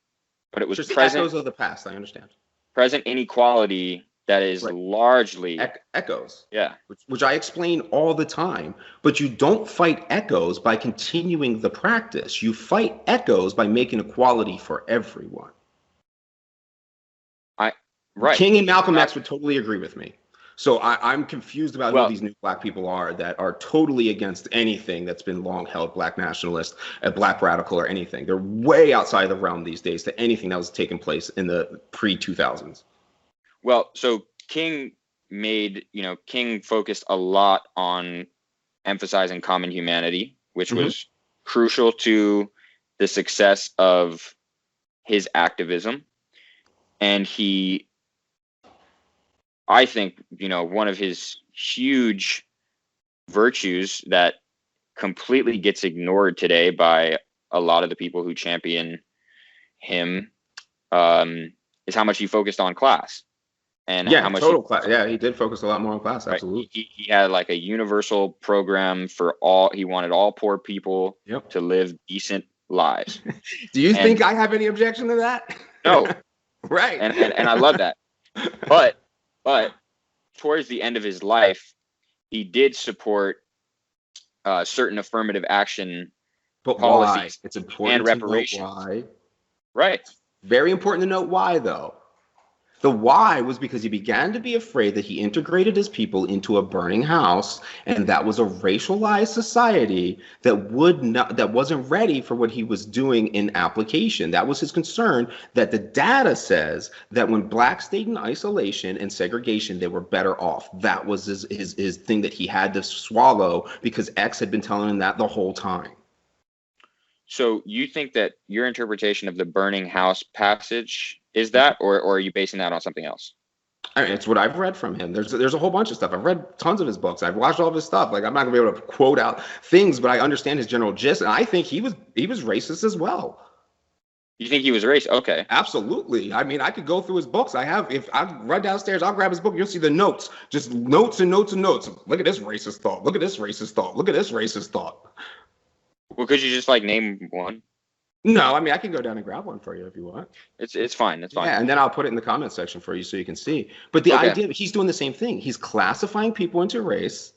but it was just present echoes of the past. I understand. Present inequality that is largely echoes. Yeah. Which I explain all the time. But you don't fight echoes by continuing the practice. You fight echoes by making equality for everyone. Right. King and Malcolm X would totally agree with me. So I'm confused about who these new black people are that are totally against anything that's been long held black nationalist, black radical, or anything. They're way outside the realm these days to anything that was taking place in the pre-2000s. Well, so King focused a lot on emphasizing common humanity, which was crucial to the success of his activism. And I think, one of his huge virtues that completely gets ignored today by a lot of the people who champion him is how much he focused on class. And how much class. Yeah, he did focus a lot more on class. Right? Absolutely. He had like a universal program for all. He wanted all poor people to live decent lives. Do you think I have any objection to that? No. Right. And I love that. But towards the end of his life, he did support certain affirmative action policies. Why? It's important and reparations. To note why. Right. Very important to note why, though. The why was because he began to be afraid that he integrated his people into a burning house, and that was a racialized society that wasn't ready for what he was doing in application. That was his concern, that the data says that when blacks stayed in isolation and segregation, they were better off. That was his thing that he had to swallow because X had been telling him that the whole time. So you think that your interpretation of the burning house passage is that, or are you basing that on something else? I mean, it's what I've read from him. There's a whole bunch of stuff. I've read tons of his books. I've watched all of his stuff. Like, I'm not gonna be able to quote out things, but I understand his general gist, and I think he was racist as well. You think he was racist? Okay. Absolutely. I mean, I could go through his books. If I run downstairs, I'll grab his book. You'll see the notes, just notes and notes and notes. Look at this racist thought. Look at this racist thought. Look at this racist thought. Well, could you just name one? No, I mean, I can go down and grab one for you if you want. It's fine. It's fine. Yeah, and then I'll put it in the comment section for you so you can see. But the idea, he's doing the same thing. He's classifying people into race,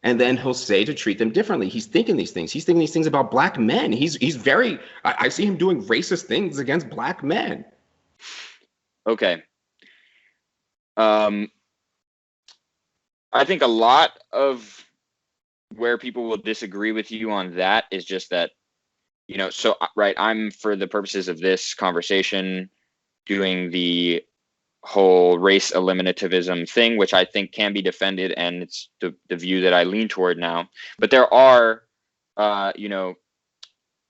and then he'll say to treat them differently. He's thinking these things. He's thinking these things about black men. He's very, I see him doing racist things against black men. Okay. I think a lot of where people will disagree with you on that is just that, so, right, I'm, for the purposes of this conversation, doing the whole race eliminativism thing, which I think can be defended, and it's the view that I lean toward now. But there are,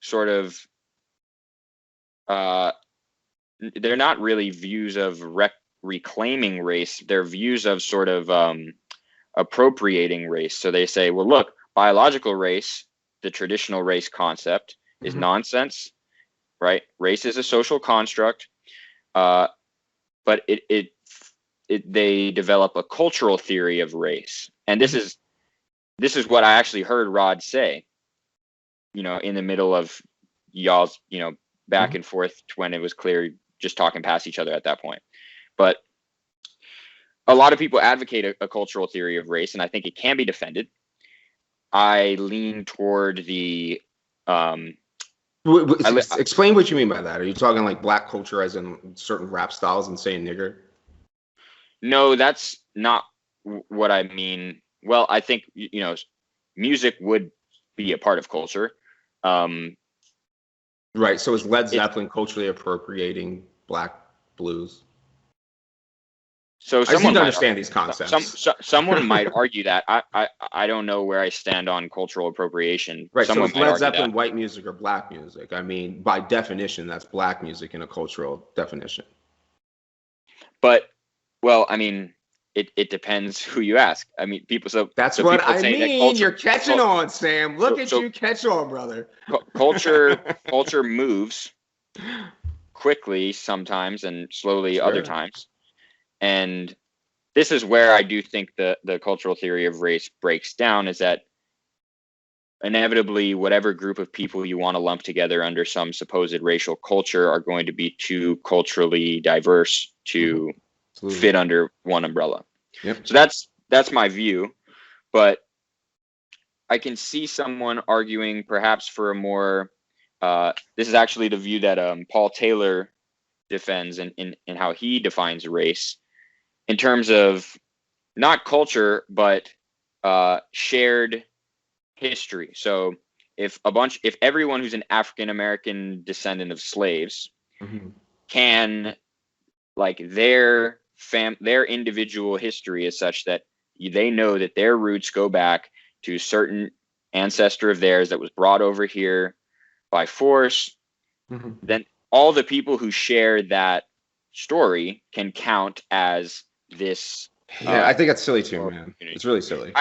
sort of, they're not really views of reclaiming race. They're views of sort of appropriating race. So they say, well, look, biological race, the traditional race concept, is nonsense, right? Race is a social construct, but they develop a cultural theory of race, and this is what I actually heard Rod say, in the middle of y'all's, back and forth, when it was clear just talking past each other at that point. But a lot of people advocate a cultural theory of race, and I think it can be defended. I lean toward the explain what you mean by that. Are you talking like black culture as in certain rap styles and saying nigger? No, that's not what I mean. Well, I think, music would be a part of culture. Right. So is Led Zeppelin culturally appropriating black blues? So I just need to understand these concepts. Someone might argue that. I don't know where I stand on cultural appropriation. Right. So is Led Zeppelin white music or black music? I mean, by definition, that's black music in a cultural definition. But, well, I mean, it depends who you ask. I mean, that's what I mean. You're catching on, Sam. Look at you catch on, brother. Culture moves quickly sometimes and slowly other times. And this is where I do think the cultural theory of race breaks down, is that inevitably whatever group of people you want to lump together under some supposed racial culture are going to be too culturally diverse to fit under one umbrella. Yep. So that's my view, but I can see someone arguing perhaps for a more, this is actually the view that Paul Taylor defends in how he defines race, in terms of not culture, but shared history. So if everyone who's an African-American descendant of slaves can, like, their individual history is such that they know that their roots go back to a certain ancestor of theirs that was brought over here by force, then all the people who share that story can count as this. I think that's silly too, man. It's really silly.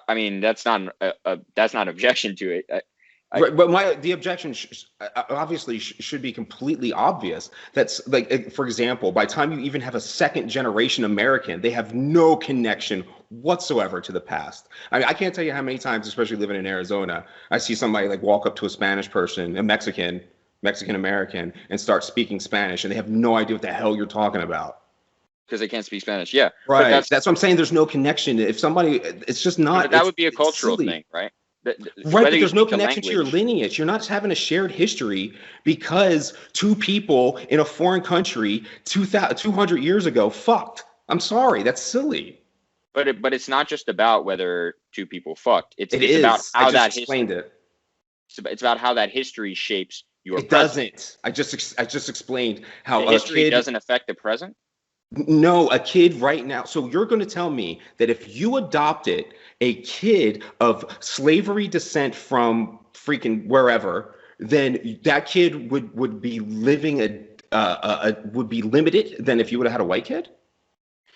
I mean, that's not an objection to it. Right, but the objection obviously should be completely obvious. That's like, for example, by the time you even have a second generation American, they have no connection whatsoever to the past. I mean, I can't tell you how many times, especially living in Arizona, I see somebody like walk up to a Spanish person, a Mexican American, and start speaking Spanish, and they have no idea what the hell you're talking about. Because they can't speak Spanish, yeah. Right, that's what I'm saying. There's no connection. If somebody, it's just not. But that would be a cultural thing, right? Right, but there's no connection to your lineage. You're not having a shared history because two people in a foreign country 200 years ago fucked. I'm sorry, that's silly. But it's not just about whether two people fucked. It's about how that explained it. It's about how that history shapes your present. Doesn't. I just explained how the history doesn't affect the present. No, a kid right now. So you're going to tell me that if you adopted a kid of slavery descent from freaking wherever, then that kid would be living would be limited than if you would have had a white kid?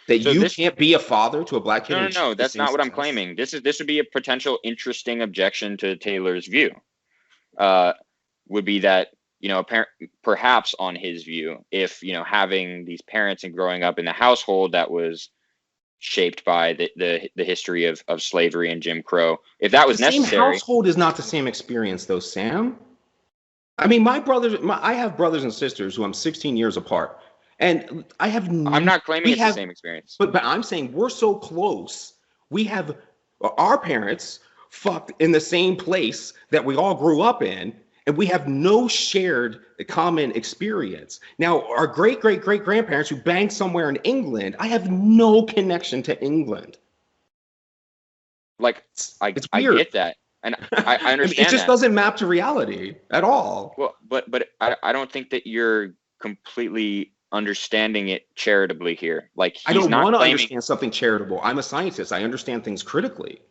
That so you can't be a father to a black kid? No, that's not what I'm claiming. This would be a potential interesting objection to Taylor's view. Would be that, perhaps on his view, if, having these parents and growing up in the household that was shaped by the history of slavery and Jim Crow, if that was necessary. The same household is not the same experience, though, Sam. I mean, I have brothers and sisters who I'm 16 years apart, and I'm not claiming it's the same experience. But I'm saying we're so close. We have our parents fucked in the same place that we all grew up in. and we have no shared common experience. Now, our great great great grandparents who banged somewhere in England, I have no connection to England. Like, It's I weird. get that, and I I mean, it understand just that. doesn't map to reality at all. Well, but I don't think that you're completely understanding it charitably here. Like, I he's don't not want to claiming understand something charitable. I'm a scientist. I understand things critically.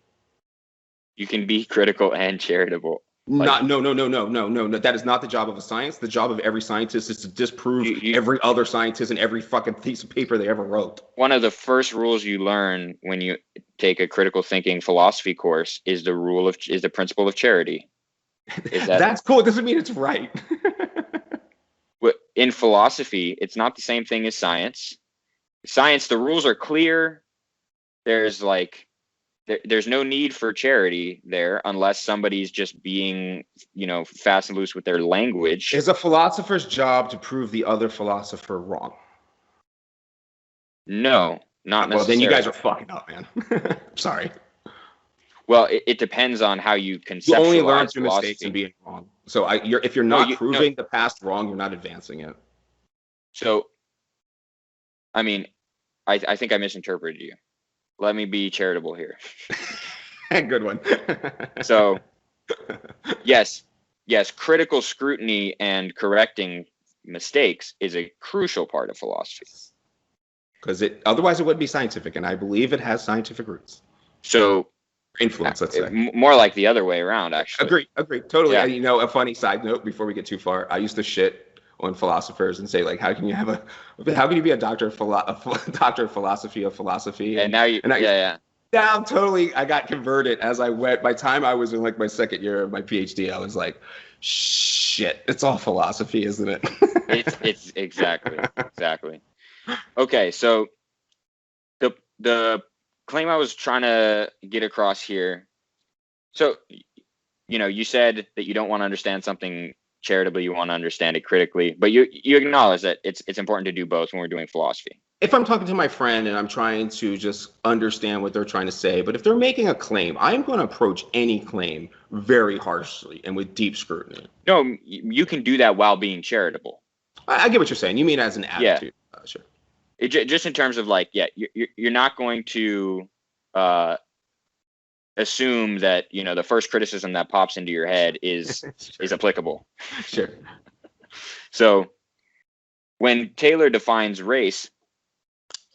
you can be critical and charitable. Like, No. That is not the job of a science. The job of every scientist is to disprove you every other scientist and every fucking piece of paper they ever wrote. one of the first rules you learn when you take a critical thinking philosophy course is the principle of charity. Is that That's cool. It doesn't mean it's right. in philosophy, it's not the same thing as science. Science, the rules are clear. There's like there's no need for charity there unless somebody's just being, fast and loose with their language. It's a philosopher's job to prove the other philosopher wrong. No, not necessarily. Well, then you guys are fucking up, man. Sorry. Well, it depends on how you conceptualize You only learn through philosophy. mistakes and being wrong. So if you're not proving the past wrong, you're not advancing it. So, I mean, I think I misinterpreted you. Let me be charitable here. Good one. So, yes, critical scrutiny and correcting mistakes is a crucial part of philosophy. Because otherwise it wouldn't be scientific, and I believe it has scientific roots. So, influence, let's say. More like the other way around, actually. Agree, totally. Yeah. A funny side note before we get too far. I used to shit on philosophers and say, like, how can you be a doctor of philosophy of philosophy? And now Now I got converted as I went. By the time I was in like my second year of my PhD, I was like, shit, it's all philosophy, isn't it? It's exactly. Okay, so the claim I was trying to get across here. So, you said that you don't want to understand something charitably, you want to understand it critically, but you acknowledge that it's important to do both when we're doing philosophy. If I'm talking to my friend and I'm trying to just understand what they're trying to say, but if they're making a claim, I'm going to approach any claim very harshly and with deep scrutiny. No, you can do that while being charitable. I get what you're saying. You mean as an attitude? Yeah. Sure. Just in terms of like, you're not going to assume that the first criticism that pops into your head is applicable. Sure. So when Taylor defines race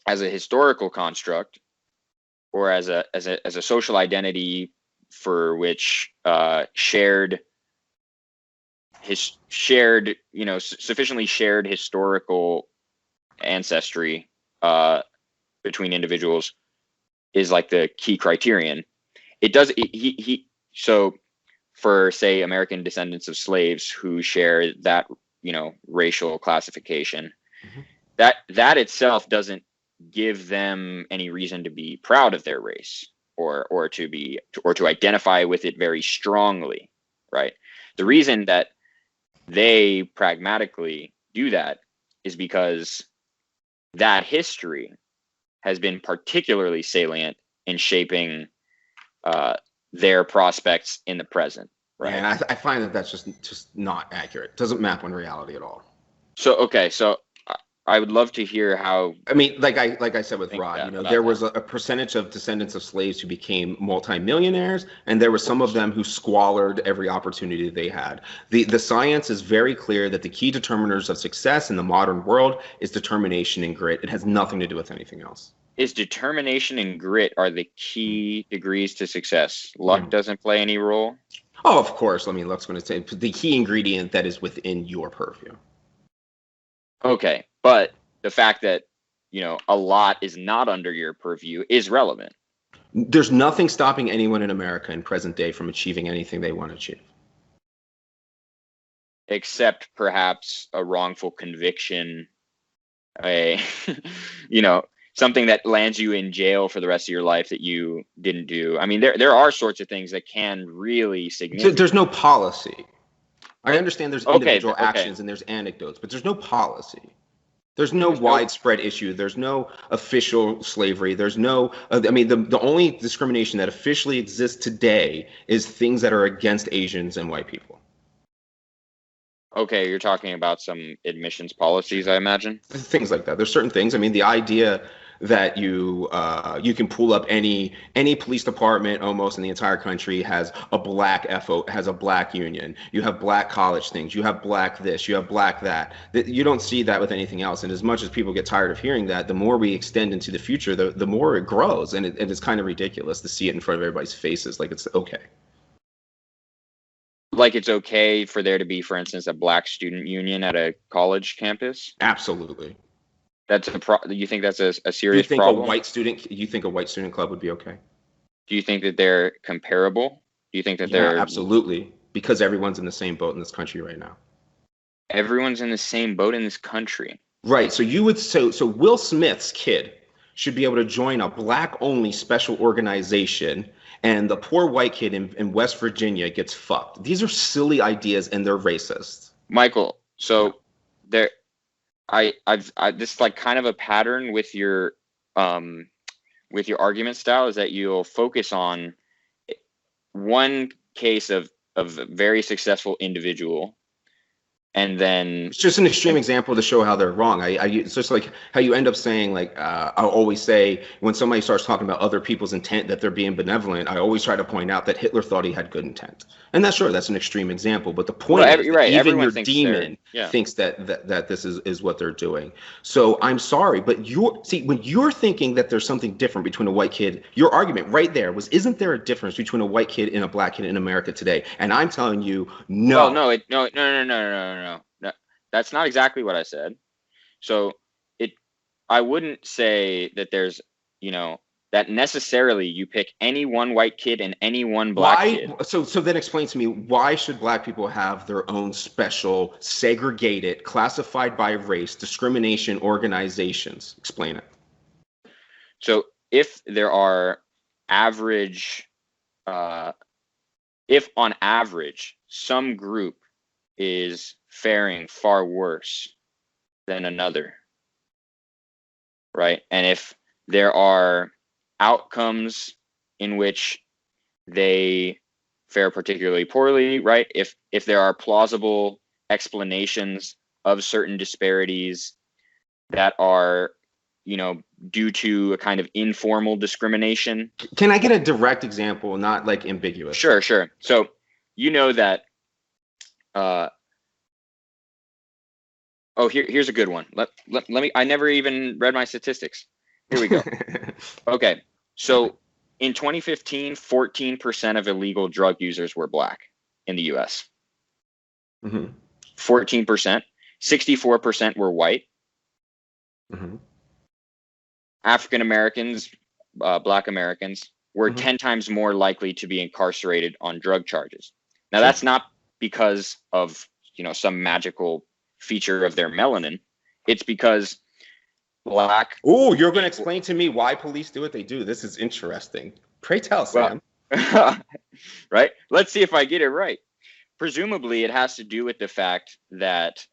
as a historical construct or as a social identity for which sufficiently shared historical ancestry between individuals is like the key criterion. So for, say, American descendants of slaves who share that racial classification, that itself doesn't give them any reason to be proud of their race or to identify with it very strongly, right? The reason that they pragmatically do that is because that history has been particularly salient in shaping their prospects in the present, right? Yeah, I find that that's just not accurate. It doesn't map on reality at all. So I would love to hear how. I mean, like I said with Rod, there was a percentage of descendants of slaves who became multimillionaires, and there were some of them who squandered every opportunity they had. The science is very clear that the key determiners of success in the modern world is determination and grit. It has nothing to do with anything else. Is determination and grit are the key degrees to success? Luck doesn't play any role? Oh, of course. I mean, luck's going to say the key ingredient that is within your purview. Okay, but the fact that a lot is not under your purview is relevant. There's nothing stopping anyone in America in present day from achieving anything they want to achieve. Except perhaps a wrongful conviction, something that lands you in jail for the rest of your life that you didn't do. I mean, there are sorts of things that can really significantly. There's no policy. I understand there's individual actions and there's anecdotes, but there's no policy. There's no widespread issue. There's no official slavery. There's no, the only discrimination that officially exists today is things that are against Asians and white people. Okay, you're talking about some admissions policies, I imagine. Things like that. There's certain things. I mean, the idea that you can pull up any police department almost in the entire country has a black FO, has a black union. You have black college things. You have black this. You have black that. You don't see that with anything else. And as much as people get tired of hearing that, the more we extend into the future, the more it grows. And it's kind of ridiculous to see it in front of everybody's faces. Like it's okay. Like it's okay for there to be, for instance, a black student union at a college campus? Absolutely. That's you think that's a You serious think problem? you think a white student club would be okay? Do you think that they're comparable? Do you think that Yeah, they're absolutely. Because everyone's in the same boat in this country right now. everyone's in the same boat in this country? Right. So you would so Will Smith's kid should be able to join a black only special organization, and the poor white kid in West Virginia gets fucked. These are silly ideas and they're racist. Michael, so there I this is like kind of a pattern with your argument style, is that you'll focus on one case of a very successful individual, and then It's just an extreme example to show how they're wrong. It's just like how you end up saying, like, I'll always say when somebody starts talking about other people's intent that they're being benevolent, I always try to point out that Hitler thought he had good intent. And that's sure, that's an extreme example. But the point is you're right. even Everyone your thinks demon yeah. thinks that this is what they're doing. So I'm sorry, but when you're thinking that there's something different between a white kid, your argument right there was, isn't there a difference between a white kid and a black kid in America today? And I'm telling you, no. Well, no. That's not exactly what I said. So I wouldn't say that there's, that necessarily you pick any one white kid and any one black kid. So then explain to me, why should black people have their own special, segregated, classified by race, discrimination organizations? Explain it. So if there are if on average, some group is faring far worse than another, right? And if there are outcomes in which they fare particularly poorly, right? If there are plausible explanations of certain disparities that are, due to a kind of informal discrimination. Can I get a direct example, not like ambiguous? Sure. So that here's a good one. Let me, I never even read my statistics. Here we go. Okay. So in 2015, 14% of illegal drug users were black in the US. 14%. 64% were white. African Americans, black Americans, were 10 times more likely to be incarcerated on drug charges. Now, that's not because of, some magical feature of their melanin. It's because black. Oh, you're going to explain to me why police do what they do. This is interesting. Pray tell, Sam. Well, right? Let's see if I get it right. Presumably, it has to do with the fact that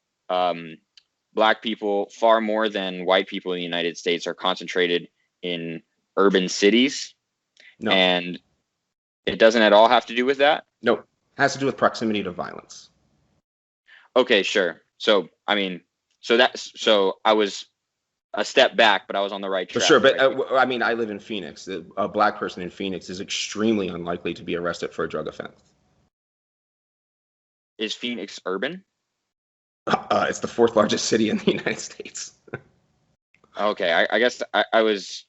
black people, far more than white people in the United States, are concentrated in urban cities. No. And it doesn't at all have to do with that? No. It has to do with proximity to violence. Okay, sure. So, so I was a step back, but I was on the right track. For sure, but right? I live in Phoenix. A black person in Phoenix is extremely unlikely to be arrested for a drug offense. Is Phoenix urban? It's the fourth largest city in the United States. Okay, I guess I've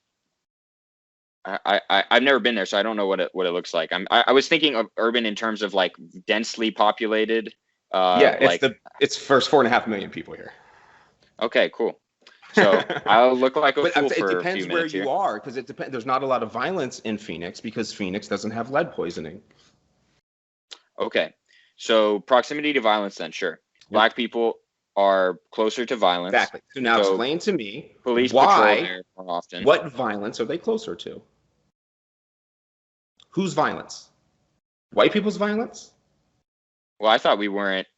never been there, so I don't know what it looks like. I was thinking of urban in terms of like densely populated. It's first 4.5 million people here. Okay, cool. So I'll look like a fool for a few minutes. It depends where you are, because it depends. There's not a lot of violence in Phoenix because Phoenix doesn't have lead poisoning. Okay, so proximity to violence, then sure. Black people are closer to violence. Exactly. So now explain to me police patrol there more often. What violence are they closer to? Whose violence? White people's violence? Well, I thought we weren't.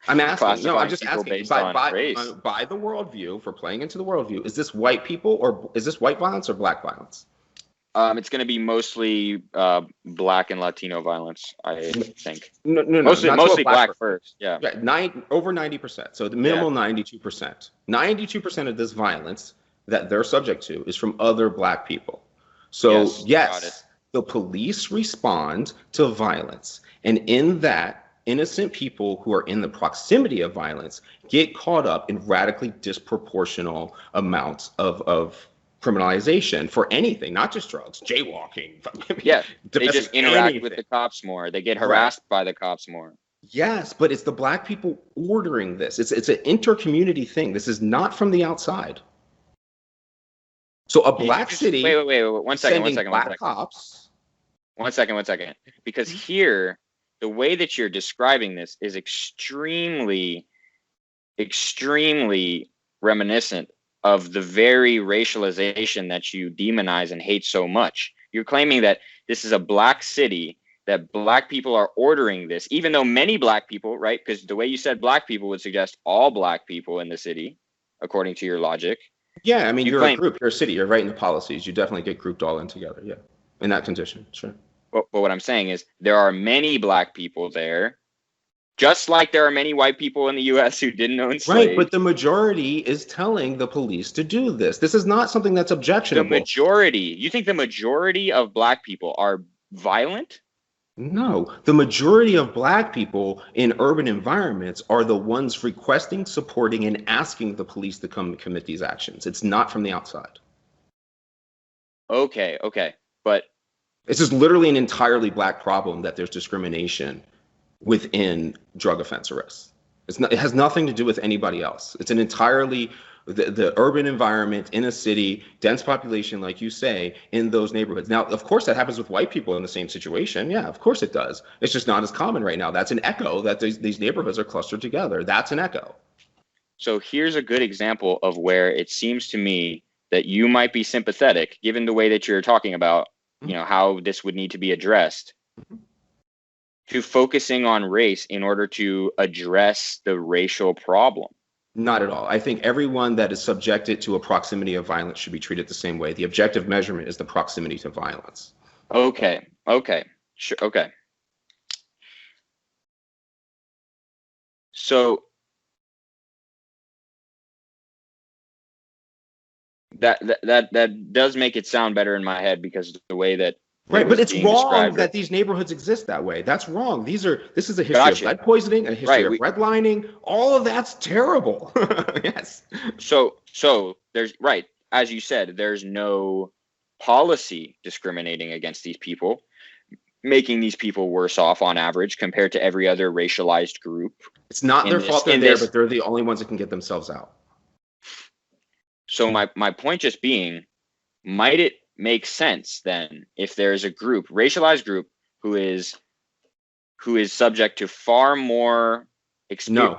I'm asking. No, I'm just asking. By the worldview, for playing into the worldview, is this white people or is this white violence or black violence? It's going to be mostly Black and Latino violence, I think. No, Mostly black first. Yeah. Yeah, over 90%. So the minimal 92%. 92% of this violence that they're subject to is from other black people. So yes, the police respond to violence, and in that, innocent people who are in the proximity of violence get caught up in radically disproportional amounts of criminalization for anything, not just drugs, jaywalking. Yeah, they just interact with the cops more. They get harassed by the cops more. Yes, but it's the black people ordering this. It's an inter-community thing. This is not from the outside. So a black city. Wait. One second. Cops. One second. Because here, the way that you're describing this is extremely, extremely reminiscent of the very racialization that you demonize and hate so much. You're claiming that this is a black city, that black people are ordering this, even though many black people, right? Because the way you said black people would suggest all black people in the city, according to your logic. Yeah, I mean, you're a group, you're a city, you're writing the policies. You definitely get grouped all in together, yeah, in that condition, sure. But what I'm saying is there are many black people there, just like there are many white people in the U.S. who didn't own slaves. Right, but the majority is telling the police to do this. This is not something that's objectionable. The majority? You think the majority of black people are violent? No, the majority of black people in urban environments are the ones requesting, supporting, and asking the police to come and commit these actions. It's not from the outside. Okay, but this is literally an entirely black problem that there's discrimination within drug offense arrests. It has nothing to do with anybody else. It's an entirely the urban environment in a city, dense population, like you say, in those neighborhoods. Now, of course, that happens with white people in the same situation. Yeah, of course it does. It's just not as common right now. That's an echo that these neighborhoods are clustered together. That's an echo. So here's a good example of where it seems to me that you might be sympathetic, given the way that you're talking about, you know, how this would need to be addressed, to focusing on race in order to address the racial problem. Not at all. I think everyone that is subjected to a proximity of violence should be treated the same way. The objective measurement is the proximity to violence. Okay. Sure. Okay. So that does make it sound better in my head because of the way that right, but it's wrong that these neighborhoods exist that way. That's wrong. This is a history of lead poisoning, a history of redlining. All of that's terrible. Yes. So there's as you said, there's no policy discriminating against these people, making these people worse off on average compared to every other racialized group. It's not their fault they're there, but they're the only ones that can get themselves out. So my point just being, might it make sense then if there's a group, racialized group, who is subject to far more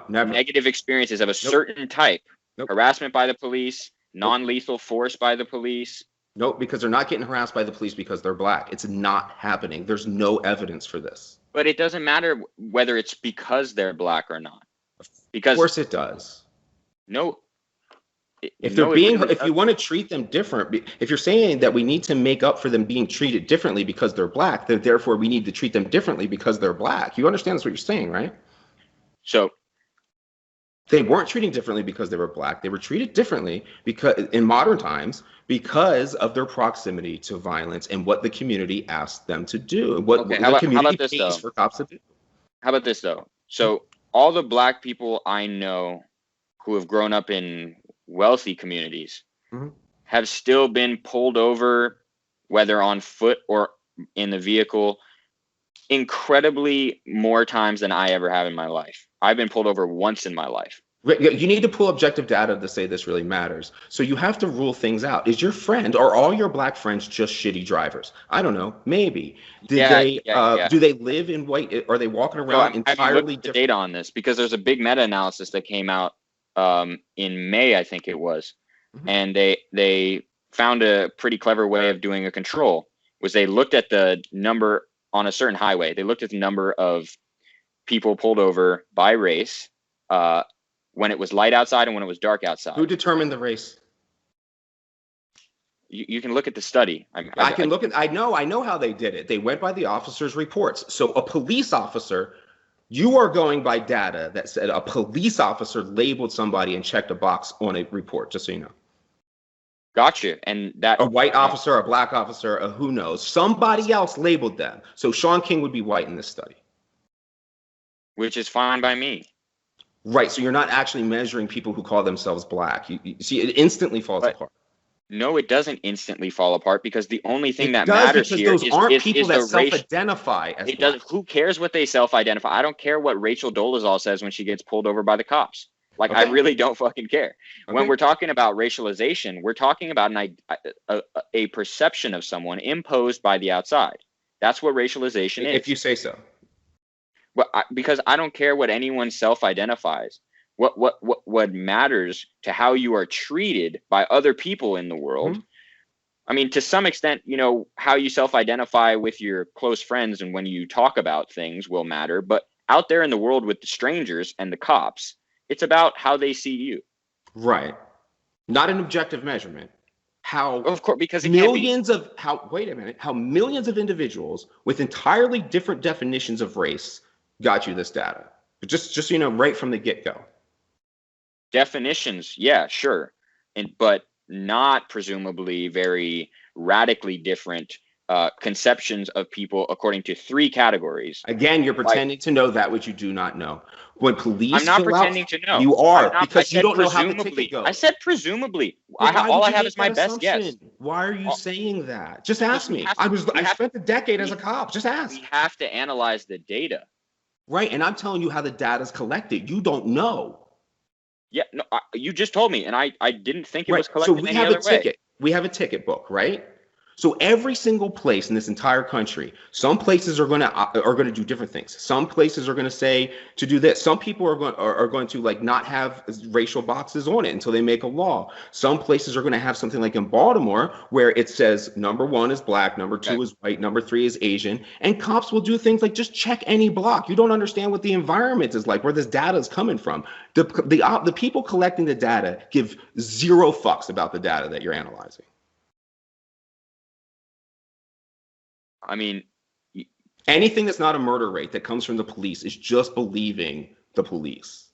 negative experiences of a certain type, harassment by the police, non-lethal force by the police? Nope, because they're not getting harassed by the police because they're black. It's not happening. There's no evidence for this. But it doesn't matter whether it's because they're black or not. Because of course it does. No. If you want to treat them different, if you're saying that we need to make up for them being treated differently because they're black, then therefore we need to treat them differently because they're black. You understand that's what you're saying, right? So they weren't treated differently because they were black. They were treated differently because in modern times because of their proximity to violence and what the community asked them to do and what the community pays for cops to do. How about this though? So all the black people I know who have grown up in wealthy communities have still been pulled over, whether on foot or in the vehicle, incredibly more times than I ever have in my life. I've been pulled over once in my life. You need to pull objective data to say this really matters. So you have to rule things out. Is your friend or all your black friends just shitty drivers? I don't know. Maybe. Do they live in white? Are they walking around entirely different? Data on this because there's a big meta-analysis that came out in May, I think it was, and they found a pretty clever way of doing a control. Was they looked at the number on a certain highway. They looked at the number of people pulled over by race when it was light outside and when it was dark outside. Who determined the race? You can look at the study. I know how they did it. They went by the officers' reports. So a police officer, you are going by data that said a police officer labeled somebody and checked a box on a report, just so you know. Gotcha. And that a white officer, a black officer, a who knows, somebody else labeled them. So Sean King would be white in this study. Which is fine by me. Right. So you're not actually measuring people who call themselves black. You see, it instantly falls apart. No, it doesn't instantly fall apart, because the only thing that matters here is people that self-identify as black. Who cares what they self-identify? I don't care what Rachel Dolezal says when she gets pulled over by the cops. Like, I really don't fucking care. When we're talking about racialization, we're talking about a perception of someone imposed by the outside. That's what racialization is. If you say so. Well, because I don't care what anyone self-identifies. What matters to how you are treated by other people in the world. Mm-hmm. I mean, to some extent, you know, how you self-identify with your close friends and when you talk about things will matter. But out there in the world with the strangers and the cops, it's about how they see you. Right. Not an objective measurement. How, of course, because how millions of individuals with entirely different definitions of race got you this data. Just so you know, right from the get-go. Definitions, yeah, sure. But not presumably very radically different conceptions of people according to 3 categories. Again, you're pretending to know that which you do not know. When police I'm not pretending to know. You are, because you don't know how the ticket goes. I said presumably. All I have is my best guess. Why are you saying that? Just ask me. I spent a decade as a cop. Just ask. We have to analyze the data. Right, and I'm telling you how the data is collected. You don't know. Yeah, no, you just told me, and I didn't think it was collected any other way. We have a ticket book, right? So every single place in this entire country, some places are going to do different things. Some places are going to say to do this. Some people are going to like not have racial boxes on it until they make a law. Some places are going to have something like in Baltimore where it says number 1 is black, number 2 is white, number 3 is Asian, and cops will do things like just check any block. You don't understand what the environment is like, where this data is coming from. The people collecting the data give 0 fucks about the data that you're analyzing. I mean, anything that's not a murder rate that comes from the police is just believing the police.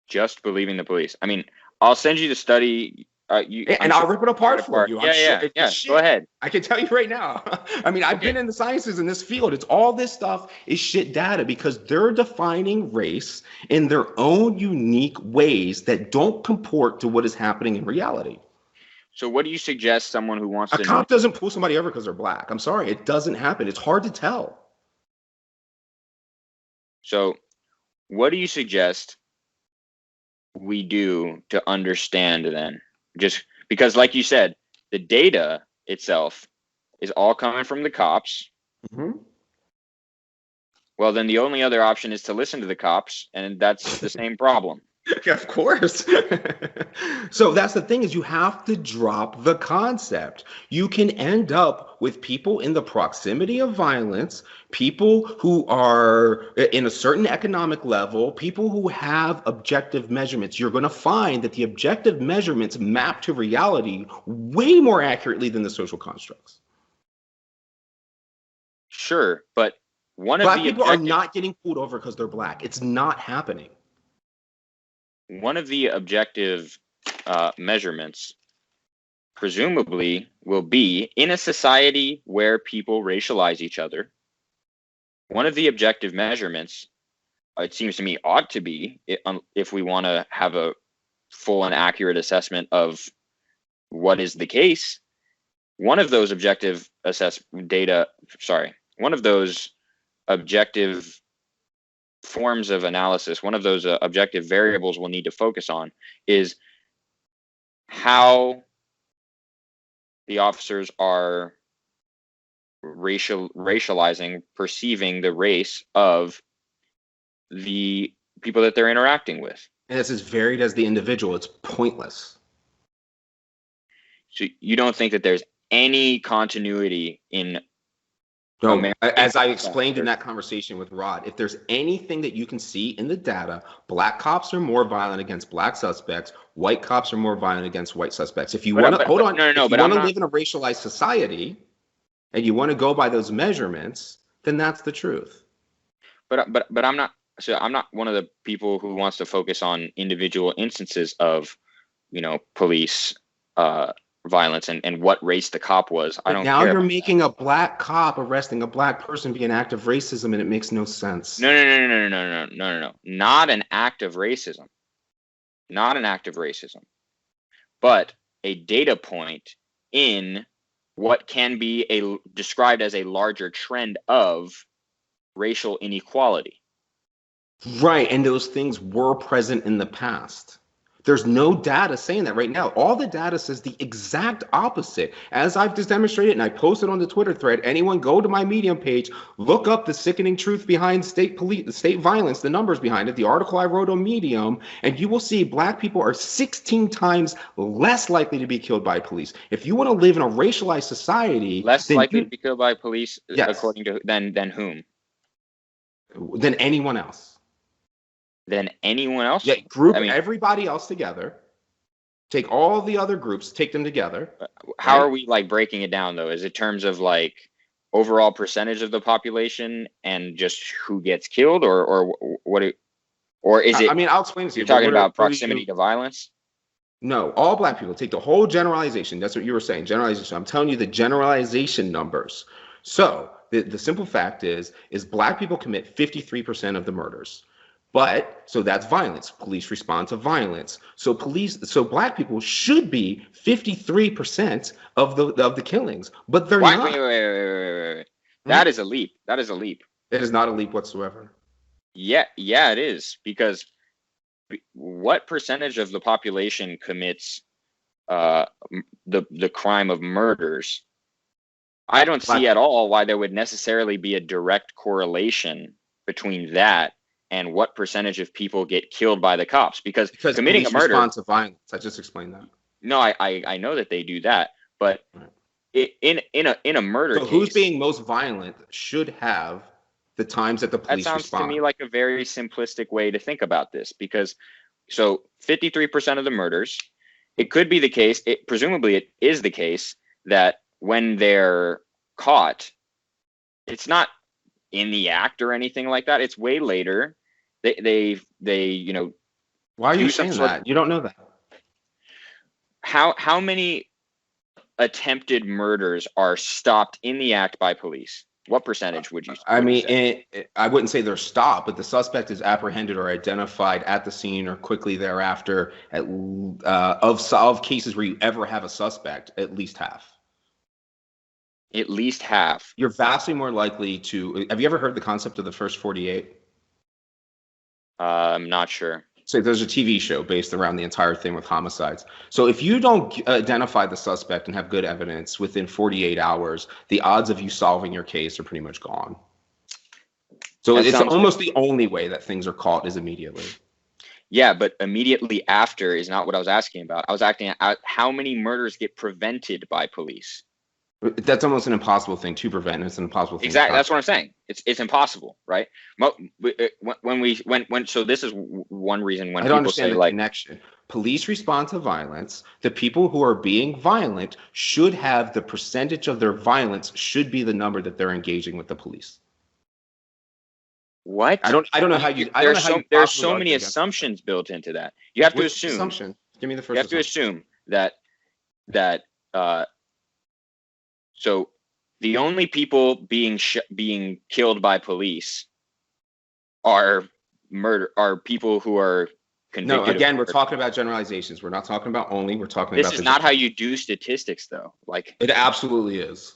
Just believing the police. I mean, I'll send you the study. I'll rip it apart for you. Yeah. Go ahead. I can tell you right now. I mean, I've been in the sciences in this field. It's all this stuff is shit data because they're defining race in their own unique ways that don't comport to what is happening in reality. So what do you suggest someone who wants to know? A cop doesn't pull somebody over because they're black. I'm sorry. It doesn't happen. It's hard to tell. So what do you suggest we do to understand then? Just because, like you said, the data itself is all coming from the cops. Mm-hmm. Well, then the only other option is to listen to the cops, and that's the same problem. Of course. So that's the thing is you have to drop the concept. You can end up with people in the proximity of violence, people who are in a certain economic level, people who have objective measurements. You're going to find that the objective measurements map to reality way more accurately than the social constructs. Sure, but black people are not getting pulled over because they're black. It's not happening. One of the objective measurements, presumably, will be in a society where people racialize each other. One of the objective measurements, it seems to me, ought to be, if we want to have a full and accurate assessment of what is the case, one of those objective objective forms of analysis, one of those objective variables we'll need to focus on is how the officers are racializing, perceiving the race of the people that they're interacting with. And it's as varied as the individual. It's pointless. So you don't think that there's any continuity in No, as I explained in that conversation with Rod, if there's anything that you can see in the data, black cops are more violent against black suspects. White cops are more violent against white suspects. If you want to if you want to live in a racialized society, and you want to go by those measurements, then that's the truth. But I'm not. So I'm not one of the people who wants to focus on individual instances of, police violence and what race the cop was. I don't. Now you're making a black cop arresting a black person be an act of racism, and it makes no sense. No. Not an act of racism. Not an act of racism, but a data point in what can be described as a larger trend of racial inequality. Right, and those things were present in the past. There's no data saying that right now. All the data says the exact opposite. As I've just demonstrated, and I posted on the Twitter thread, anyone go to my Medium page, look up the sickening truth behind state violence, the numbers behind it, the article I wrote on Medium, and you will see black people are 16 times less likely to be killed by police. If you want to live in a racialized society, less likely to be killed by police, yes. According to than whom? Than anyone else. Than anyone else? Yeah, everybody else together. Take all the other groups, take them together. How are we breaking it down though? Is it terms of overall percentage of the population and just who gets killed, or what? Or is it? I mean, I'll explain to you. You're talking about proximity to violence? No, all black people. Take the whole generalization. That's what you were saying. Generalization. I'm telling you the generalization numbers. So the simple fact is black people commit 53% of the murders. So that's violence. Police respond to violence. So black people should be 53% of the killings, but they're not. Wait. That is a leap. That is a leap. It is not a leap whatsoever. Yeah, it is, because what percentage of the population commits the crime of murders? I don't see at all why there would necessarily be a direct correlation between that and what percentage of people get killed by the cops, because committing a murder responds to violence. I just explained that. No, I know that they do that, but in a murder case, who's being most violent should have the times that the police respond. That sounds to me like a very simplistic way to think about this, because 53% of the murders, it could be the case, presumably it is the case, that when they're caught, it's not in the act or anything like that. It's way later. They Why are you saying that? You don't know that. How many attempted murders are stopped in the act by police? What percentage would you say? I mean, I wouldn't say they're stopped, but the suspect is apprehended or identified at the scene or quickly thereafter. Of cases where you ever have a suspect, at least half. At least half. You're vastly more likely to. Have you ever heard the concept of the first 48? I'm not sure. So there's a TV show based around the entire thing with homicides. So if you don't identify the suspect and have good evidence within 48 hours, the odds of you solving your case are pretty much gone. So it's almost the only way that things are caught is immediately. Yeah, but immediately after is not what I was asking about. I was asking how many murders get prevented by police. That's almost an impossible thing to prevent. It's an impossible thing. Exactly. That's what I'm saying. It's impossible, right? So this is one reason when people say connection. Police respond to violence. The people who are being violent should have the percentage of their violence should be the number that they're engaging with the police. What? I don't know how you. There's so many assumptions built into that. You have to assume. Assumption. Give me the first. You have to assume that. So the only people being killed by police are people who are convicted. No, again, we're talking about generalizations. We're not talking about only. We're talking about. This is not how you do statistics, though. It absolutely is.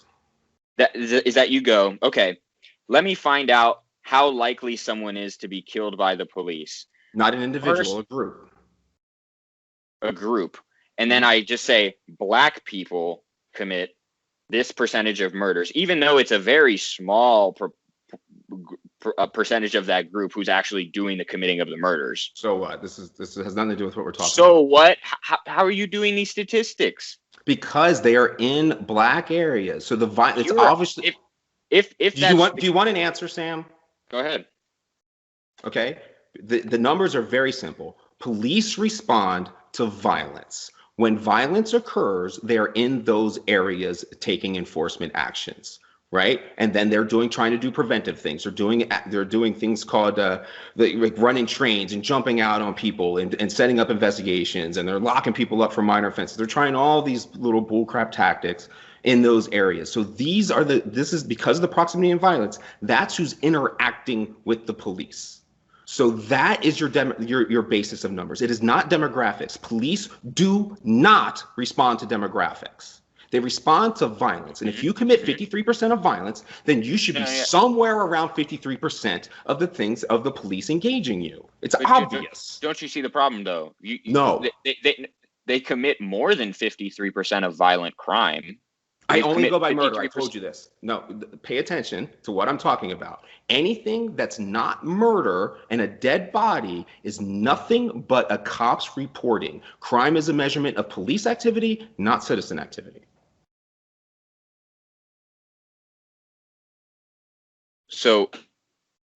That you go, okay, let me find out how likely someone is to be killed by the police. Not an individual, a group. A group. And then I just say black people commit this percentage of murders, even though it's a very small percentage of that group who's actually doing the committing of the murders. So what? This has nothing to do with what we're talking about. So what? How are you doing these statistics? Because they are in black areas. So it's obviously. If that's Do you want an answer, Sam? go ahead. Okay. The numbers are very simple. Police respond to violence. When violence occurs, they're in those areas taking enforcement actions, right? And then they're trying to do preventive things. They're doing things called like running trains and jumping out on people and setting up investigations, and they're locking people up for minor offenses. They're trying all these little bullcrap tactics in those areas. So this is because of the proximity and violence. That's who's interacting with the police. So that is your basis of numbers. It is not demographics. Police do not respond to demographics. They respond to violence. And if you commit 53% of violence, then you should be somewhere around 53% of the things of the police engaging you. It's obvious. Don't you see the problem, though? No. They commit more than 53% of violent crime. I only go by murder. I told you this. No, pay attention to what I'm talking about. Anything that's not murder and a dead body is nothing but a cop's reporting. Crime is a measurement of police activity, not citizen activity. So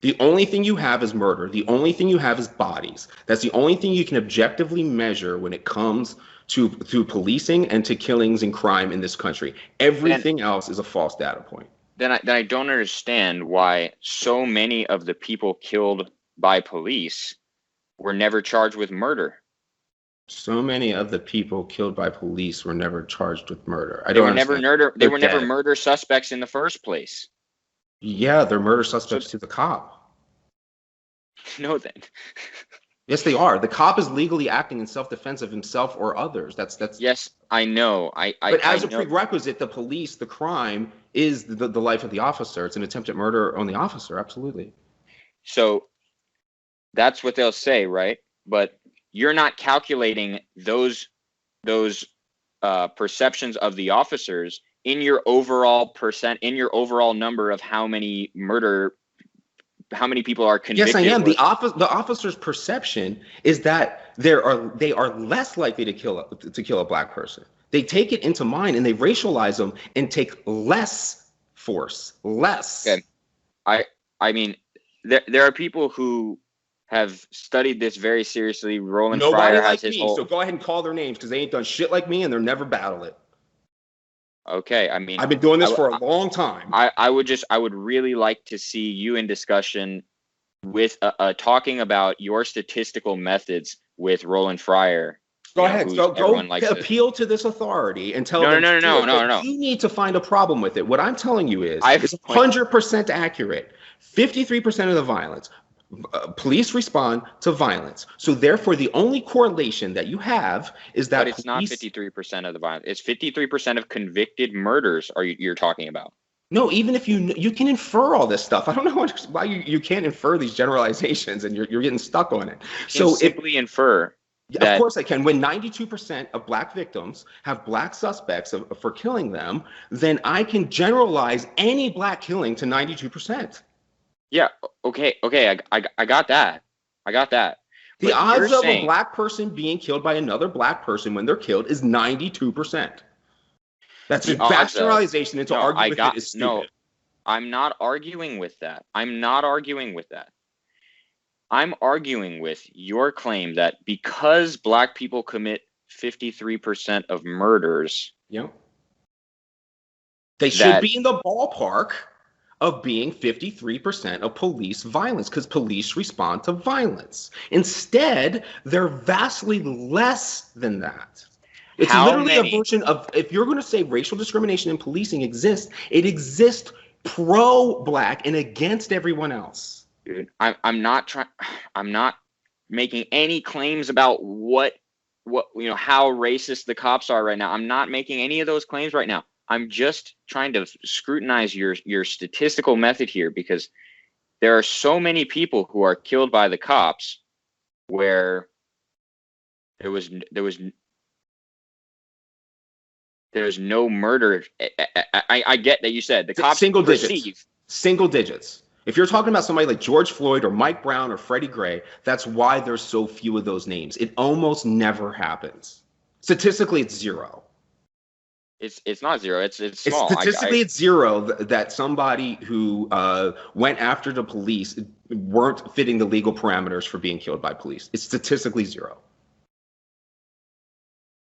the only thing you have is murder. The only thing you have is bodies. That's the only thing you can objectively measure when it comes to policing and to killings and crime in this country. Everything else is a false data point. Then I don't understand why so many of the people killed by police were never charged with murder. So many of the people killed by police were never charged with murder. They were never murder suspects in the first place. Yeah, they're murder suspects to the cop. No, then. Yes, they are. The cop is legally acting in self-defense of himself or others. That's. Yes, I know. But as a prerequisite, the police, the crime is the life of the officer. It's an attempted murder on the officer. Absolutely. So that's what they'll say, right? But you're not calculating those perceptions of the officers in your overall number of how many people are convicted. Yes, I am. The officer's perception is that they are less likely to kill a black person. They take it into mind and they racialize them and take less force. Less. Okay. I mean, there are people who have studied this very seriously. Roland Nobody Fryer like has his me, whole. So go ahead and call their names because they ain't done shit like me and they'll never battle it. Okay, I mean, I've been doing this for a long time. I would really like to see you in discussion with talking about your statistical methods with Roland Fryer. Go ahead. Go appeal to this authority and tell them. No. You need to find a problem with it. What I'm telling you is it's 100% accurate. 53% of the violence. Police respond to violence. So therefore, the only correlation that you have is that. But it's not 53% of the violence. It's 53% of convicted murders. You're talking about? No, even if you can infer all this stuff. I don't know why you can't infer these generalizations and you're getting stuck on it. So simply infer. Of course I can. When 92% of black victims have black suspects for killing them, then I can generalize any black killing to 92%. Yeah. Okay. I got that. The odds of a black person being killed by another black person when they're killed is 92%. That's a vast generalization, and to argue with it is stupid. No, I'm not arguing with that. I'm arguing with your claim that because black people commit 53% of murders, they should be in the ballpark of being 53% of police violence, because police respond to violence. Instead, they're vastly less than that. It's literally a version of, if you're going to say racial discrimination in policing exists, it exists pro-black and against everyone else. Dude, I'm not making any claims about how racist the cops are right now. I'm not making any of those claims right now. I'm just trying to scrutinize your statistical method here, because there are so many people who are killed by the cops where there's no murder. I get that you said the cops single digits. If you're talking about somebody like George Floyd or Mike Brown or Freddie Gray, that's why there's so few of those names. It almost never happens. Statistically, it's zero. It's not zero. It's It's small. statistically, it's zero that somebody who went after the police weren't fitting the legal parameters for being killed by police. It's statistically zero.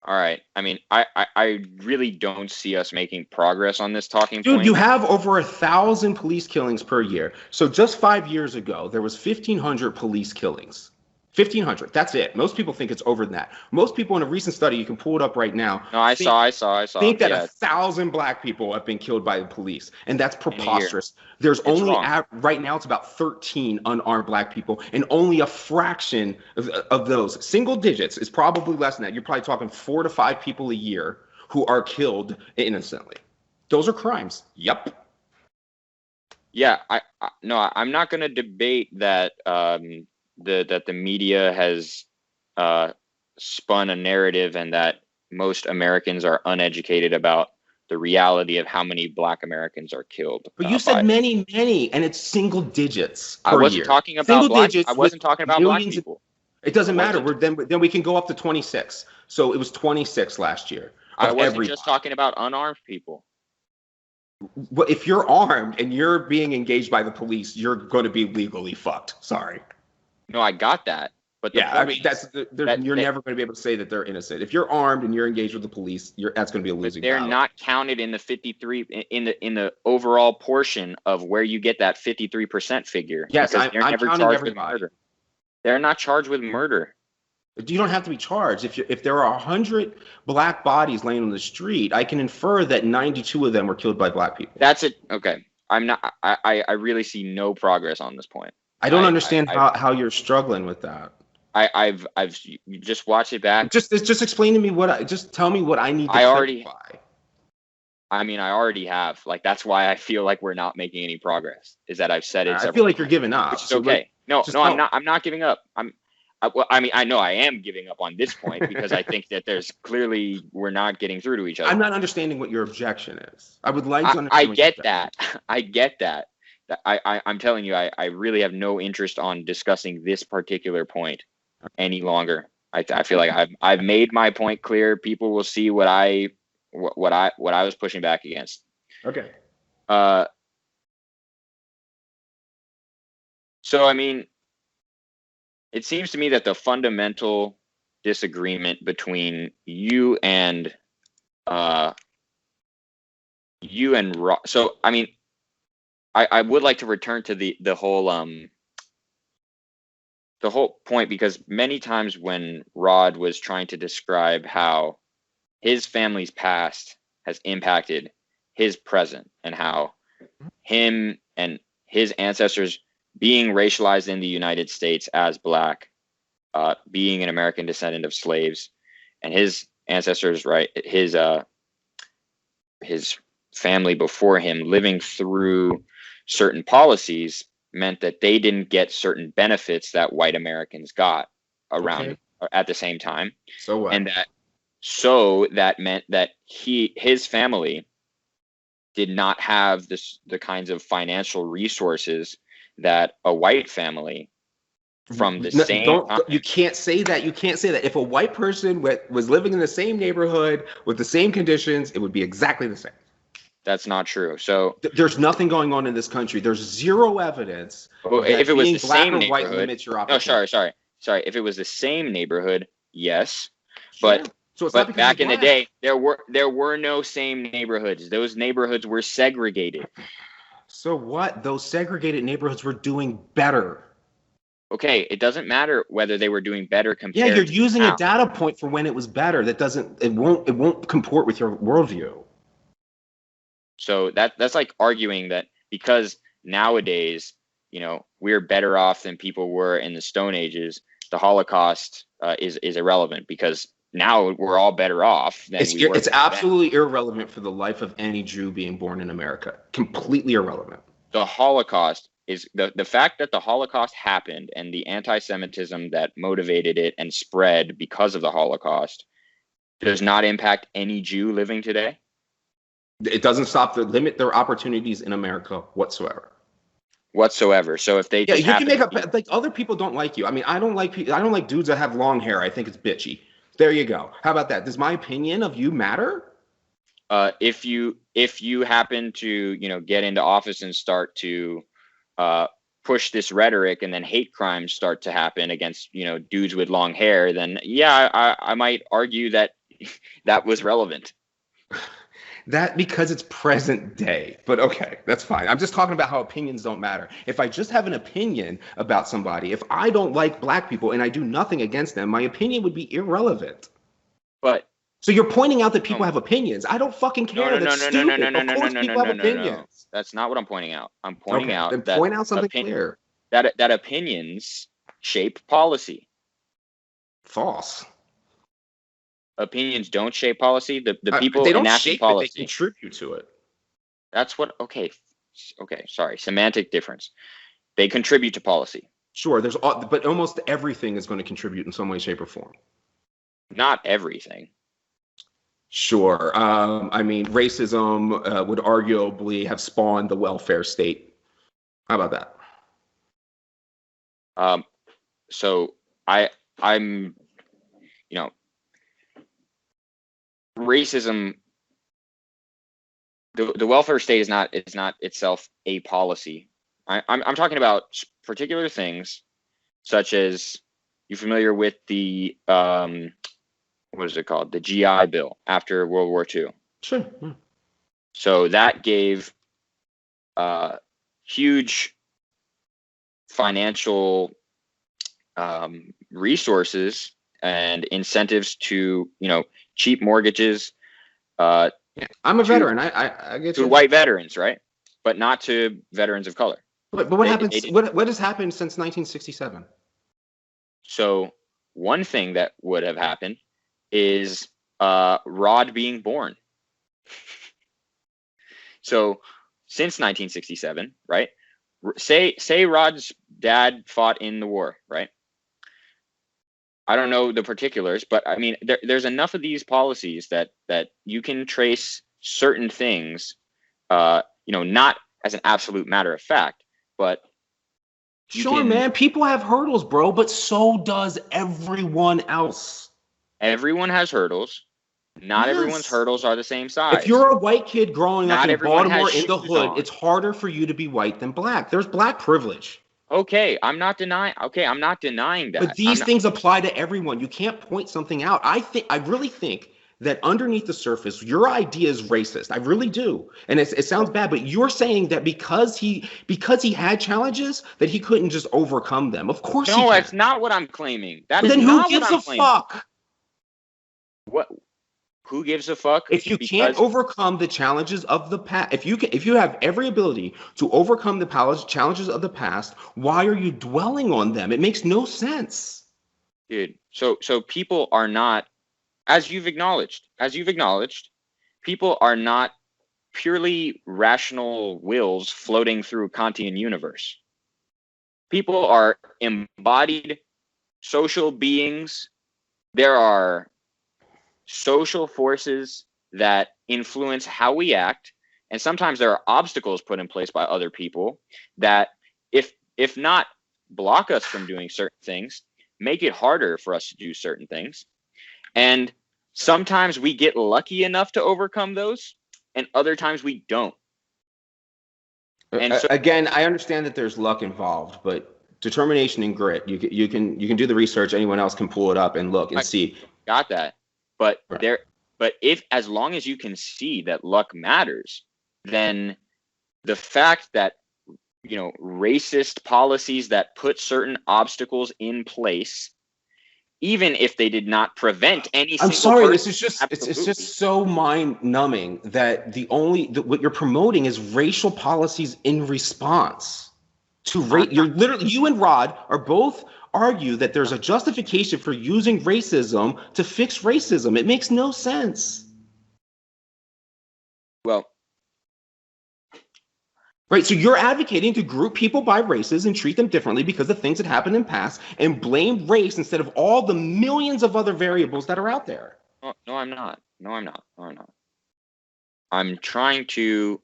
All right. I mean, I really don't see us making progress on this talking Dude, point. you have over 1,000 police killings per year. So just 5 years ago, there was 1,500 police killings. 1,500. That's it. Most people think it's over than that. Most people in a recent study, you can pull it up right now. No, I saw. Think that Yeah, 1,000 black people have been killed by the police, and that's in a year. preposterous. There's It's only wrong. right now it's about 13 unarmed black people, and only a fraction of those, single digits, is probably less than that. You're probably talking 4 to 5 people a year who are killed innocently. Those are crimes. Yep. Yeah, no, I'm not going to debate that that the media has spun a narrative and that most Americans are uneducated about the reality of how many Black Americans are killed. But you said many, and it's single digits per I wasn't year. talking about Single black. digits I wasn't talking about black millions. people. It doesn't matter. wasn't- Then we can go up to 26. So it was 26 last year. I Of wasn't everybody. just talking about unarmed people. Well, if you're armed and you're being engaged by the police, you're going to be legally fucked. Sorry. No, I got that. But the Yeah, I point mean is you're never going to be able to say that they're innocent. If you're armed and you're engaged with the police, that's going to be a losing they're battle. not counted in the 53 in the overall portion of where you get that 53% figure. Yes, because I'm never counting charged everybody. with murder. They're not charged with murder. You don't have to be charged. If there are 100 black bodies laying on the street, I can infer that 92 of them were killed by black people. That's it. Okay. I'm not. I really see no progress on this point. I don't understand how you're struggling with that. I've just watched it back. Just explain to me just tell me what I need to clarify. I mean, I already have. Like, that's why I feel like we're not making any progress. Is that I've said it. I feel like you're giving up. Which is okay. No, I'm not giving up. I mean, I know I am giving up on this point because I think that there's clearly we're not getting through to each other. I'm not understanding what your objection is. I would like to understand. I get that. I get that. I'm telling you, I really have no interest on discussing this particular point any longer. I feel like I've made my point clear. People will see what I was pushing back against. Okay. So I mean, it seems to me that the fundamental disagreement between you and so I mean, I would like to return to the whole point, because many times when Rod was trying to describe how his family's past has impacted his present and how him and his ancestors being racialized in the United States as Black, being an American descendant of slaves, and his ancestors, right, his family before him living through certain policies meant that they didn't get certain benefits that white Americans got around at the same time. So what? And that meant that his family did not have the kinds of financial resources that a white family from the same. You can't say that. You can't say that. If a white person was living in the same neighborhood with the same conditions, it would be exactly the same. That's not true. So there's nothing going on in this country. There's zero evidence. If it was the same neighborhood, limits your opportunity. No, sorry. If it was the same neighborhood, yes, sure. But back in the day, there were no same neighborhoods. Those neighborhoods were segregated. So what? Those segregated neighborhoods were doing better. Okay, it doesn't matter whether they were doing better compared. Yeah, you're using a data point for when it was better. It won't comport with your worldview. So that's like arguing that because nowadays, we're better off than people were in the Stone Ages, the Holocaust is irrelevant, because now we're all better off than we were. It's absolutely irrelevant for the life of any Jew being born in America. Completely irrelevant. The Holocaust is the fact that the Holocaust happened and the anti-Semitism that motivated it and spread because of the Holocaust does not impact any Jew living today. It doesn't limit their opportunities in America whatsoever. So if they you can make up like other people don't like you. I mean, I don't like dudes that have long hair. I think it's bitchy. There you go. How about that? Does my opinion of you matter? if you happen to, get into office and start to push this rhetoric, and then hate crimes start to happen against, dudes with long hair, then yeah, I might argue that that was relevant. That because it's present day. But okay, that's fine. I'm just talking about how opinions don't matter. If I just have an opinion about somebody, if I don't like black people and I do nothing against them, my opinion would be irrelevant. But so you're pointing out that people have opinions. I don't fucking care. That's stupid. Of course people have opinions. That's not what I'm pointing out. I'm pointing out then that point out something clear. That opinions shape policy. False. Opinions don't shape policy. The people they don't enacting shape policy. It, they contribute to it. That's what. Okay. Sorry. Semantic difference. They contribute to policy. Sure. But almost everything is going to contribute in some way, shape, or form. Not everything. Sure. I mean, racism would arguably have spawned the welfare state. How about that? So I'm, racism. The welfare state is not itself a policy. I'm talking about particular things, such as, you familiar with the what is it called? The GI Bill after World War II. Sure. Yeah. So that gave huge financial resources and incentives to, cheap mortgages. I'm a veteran. I get to white veterans, right? But not to veterans of color. But what happens? What has happened since 1967? So one thing that would have happened is Rod being born. So since 1967, right? Say Rod's dad fought in the war, right? I don't know the particulars, but I mean, there's enough of these policies that you can trace certain things, not as an absolute matter of fact, but sure, man, people have hurdles, bro, but so does everyone else. Everyone has hurdles. Not everyone's hurdles are the same size. If you're a white kid growing up in Baltimore in the hood, it's harder for you to be white than black. There's black privilege. Okay, I'm not denying that. But these things apply to everyone. You can't point something out. I really think that underneath the surface, your idea is racist. I really do. And it sounds bad, but you're saying that because he had challenges, that he couldn't just overcome them. Of course he can. No, that's not what I'm claiming. Then who gives a fuck? What? Who gives a fuck? If you can't overcome the challenges of the past, if you have every ability to overcome the challenges of the past, why are you dwelling on them? It makes no sense. Dude, so people are not, as you've acknowledged, people are not purely rational wills floating through a Kantian universe. People are embodied social beings. There are social forces that influence how we act, and sometimes there are obstacles put in place by other people that, if not block us from doing certain things, make it harder for us to do certain things. And sometimes we get lucky enough to overcome those, and other times we don't. And so, again, I understand that there's luck involved, but determination and grit, you can do the research. Anyone else can pull it up and look and see. Got that. But if, as long as you can see that luck matters, then the fact that, racist policies that put certain obstacles in place, even if they did not prevent any. I'm sorry, this is just it's just so mind numbing that what you're promoting is racial policies in response to race. You and Rod are both argue that there's a justification for using racism to fix racism. It makes no sense. Well, right. So you're advocating to group people by races and treat them differently because of things that happened in the past, and blame race instead of all the millions of other variables that are out there. No, I'm not. I'm trying to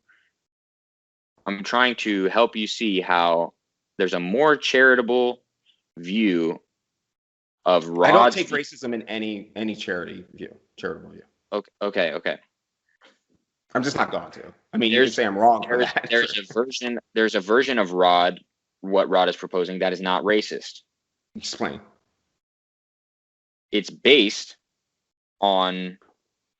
help you see how there's a more charitable view of Rod's. I don't take racism in any charitable view. Okay. I'm just not going to. I mean, you can There's say I'm wrong for that. there's a version of what Rod is proposing that is not racist. Explain. It's based on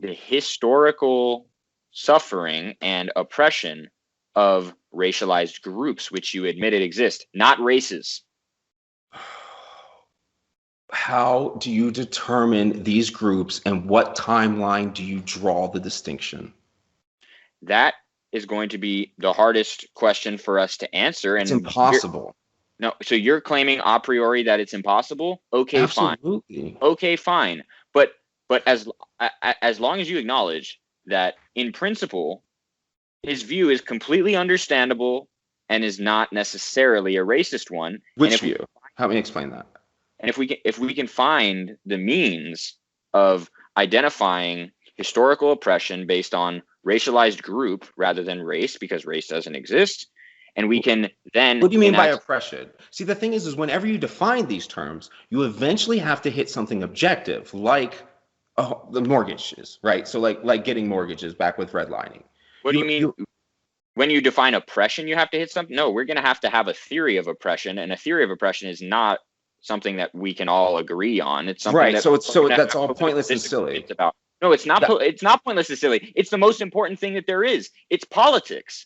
the historical suffering and oppression of racialized groups, which you admitted exist, not races. How do you determine these groups, and what timeline do you draw the distinction? That is going to be the hardest question for us to answer. And it's impossible. No, so you're claiming a priori that it's impossible? Okay, Absolutely. fine. Okay, fine. But as long as you acknowledge that in principle, his view is completely understandable and is not necessarily a racist one. Which view? Help me explain that. And if we can find the means of identifying historical oppression based on racialized group rather than race, because race doesn't exist, and we can then... What do you mean by oppression? See, the thing is whenever you define these terms, you eventually have to hit something objective, like the mortgages, right? So like getting mortgages back with redlining. What do you mean? When you define oppression, you have to hit something? No, we're going to have a theory of oppression, and a theory of oppression is not something that we can all agree on. It's something right. That's all pointless and silly. It's about. No, it's not. It's not pointless and silly. It's the most important thing that there is. It's politics.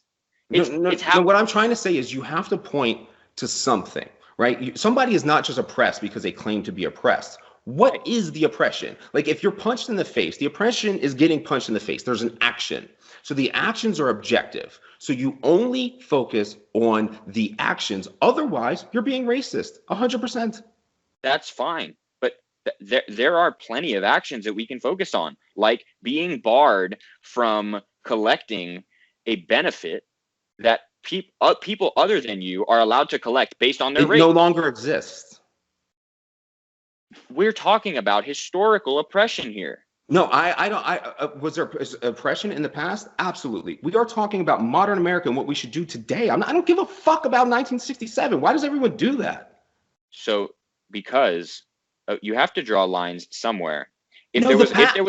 What I'm trying to say is you have to point to something, right? Somebody is not just oppressed because they claim to be oppressed. What is the oppression? Like if you're punched in the face, the oppression is getting punched in the face. There's an action. So the actions are objective. So you only focus on the actions. Otherwise, you're being racist, 100%. That's fine. But there are plenty of actions that we can focus on, like being barred from collecting a benefit that people other than you are allowed to collect based on their race. It no longer exists. We're talking about historical oppression here. No, was there oppression in the past? Absolutely. We are talking about modern America and what we should do today. I don't give a fuck about 1967. Why does everyone do that? So, because you have to draw lines somewhere.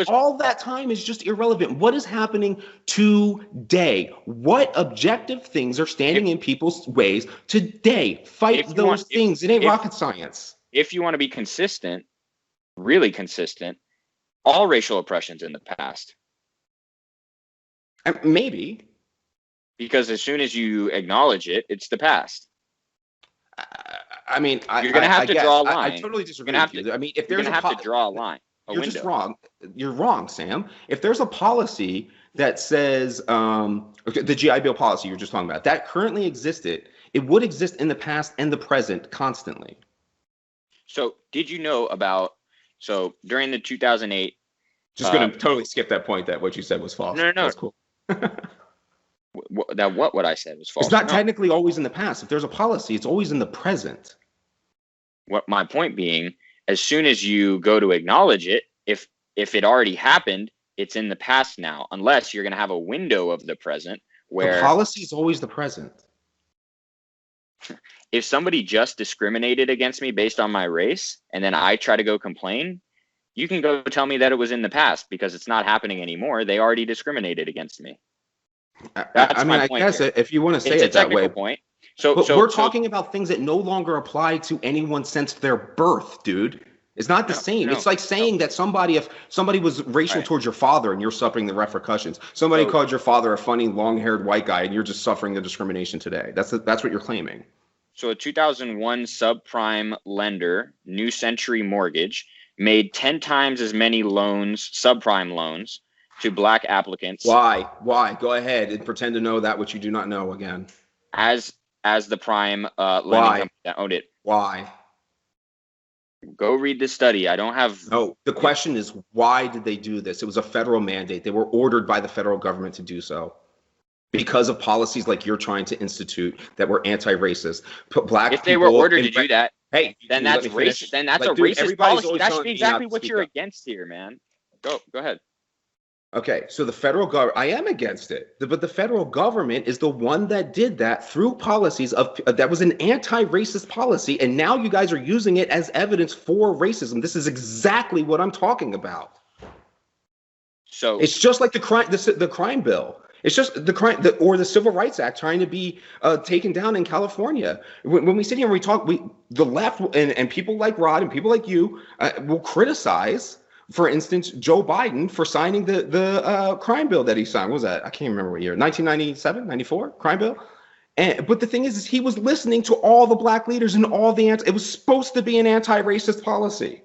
All that time is just irrelevant. What is happening today? What objective things are standing in people's ways today? Fight those things. It ain't rocket science. If you want to be consistent, really consistent, all racial oppressions in the past. Maybe. Because as soon as you acknowledge it, it's the past. I mean, you're going to have to draw a line. I totally disagree with you. I mean, if there's have to draw a line. You're just wrong. You're wrong, Sam. If there's a policy that says the GI Bill policy you're just talking about, that currently existed, it would exist in the past and the present constantly. So did you know about, during the 2008. Just going to totally skip that point that what you said was false. No. That's cool. What I said was false. It's not technically always in the past. If there's a policy, it's always in the present. What my point being, as soon as you go to acknowledge it, if it already happened, it's in the past now, unless you're going to have a window of the present where the policy is always the present. If somebody just discriminated against me based on my race, and then I try to go complain, you can go tell me that it was in the past because it's not happening anymore. They already discriminated against me. I guess here. If you want to say it that way. Point. So we're talking about things that no longer apply to anyone since their birth, dude. It's not the same. It's like saying that if somebody was racial towards your father and you're suffering the repercussions. Somebody called your father a funny long-haired white guy and you're just suffering the discrimination today. That's what you're claiming. So a 2001 subprime lender, New Century Mortgage, made 10 times as many subprime loans, to black applicants. Why? Go ahead and pretend to know that which you do not know again. As the prime lending company that owned it. Why? Go read the study. I don't have. No, the question is, why did they do this? It was a federal mandate. They were ordered by the federal government to do so. Because of policies like you're trying to institute that were anti-racist. Put black if they were ordered to do that, hey, then that's racist. Then that's a racist policy. That should be exactly what you're against here, man. Go ahead. Okay, so the federal government, I am against it, but the federal government is the one that did that through policies that was an anti-racist policy, and now you guys are using it as evidence for racism. This is exactly what I'm talking about. So it's just like the crime bill. It's just the crime, or the Civil Rights Act trying to be taken down in California. When we sit here and we talk, the left and people like Rod and people like you will criticize, for instance, Joe Biden for signing the crime bill that he signed. What was that? I can't remember what year. 1997, 94 crime bill. But the thing is he was listening to all the black leaders and all the it was supposed to be an anti-racist policy.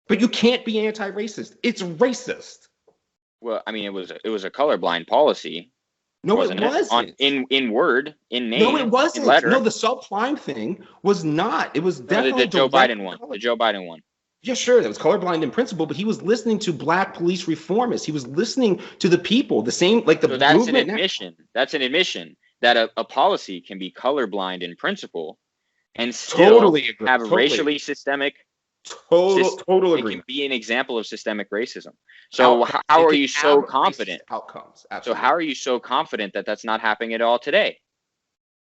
But you can't be anti-racist. It's racist. Well, I mean, it was a colorblind policy. No, it wasn't. In word, in name. No, it wasn't. In letter. No, the subprime thing was not. It was definitely the Joe Biden one. The Joe Biden one. Yeah, sure. That was colorblind in principle, but he was listening to black police reformists. He was listening to the people, the same, like the so that's movement. An admission. That's an admission that a policy can be colorblind in principle and still have racially systemic. Total agreement. It can be an example of systemic racism. So how are you so confident? Outcomes. Absolutely. So how are you so confident that that's not happening at all today?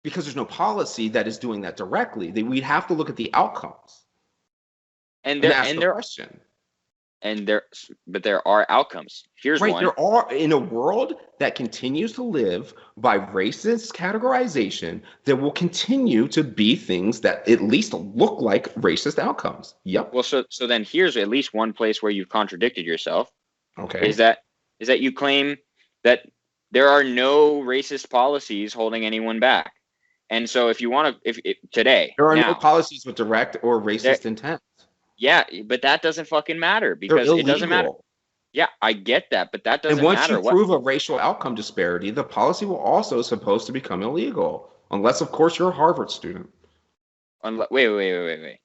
Because there's no policy that is doing that directly. We'd have to look at the outcomes. But there are outcomes. Here's one. There are, in a world that continues to live by racist categorization, there will continue to be things that at least look like racist outcomes. Yep. Well, so then here's at least one place where you've contradicted yourself. Okay. Is that you claim that there are no racist policies holding anyone back. And so if you want to, if today there are no policies with direct or racist intent. Yeah, but that doesn't fucking matter because it doesn't matter. Yeah, I get that, but that doesn't matter. And once you prove a racial outcome disparity, the policy will also supposed to become illegal, unless, of course, you're a Harvard student. Wait.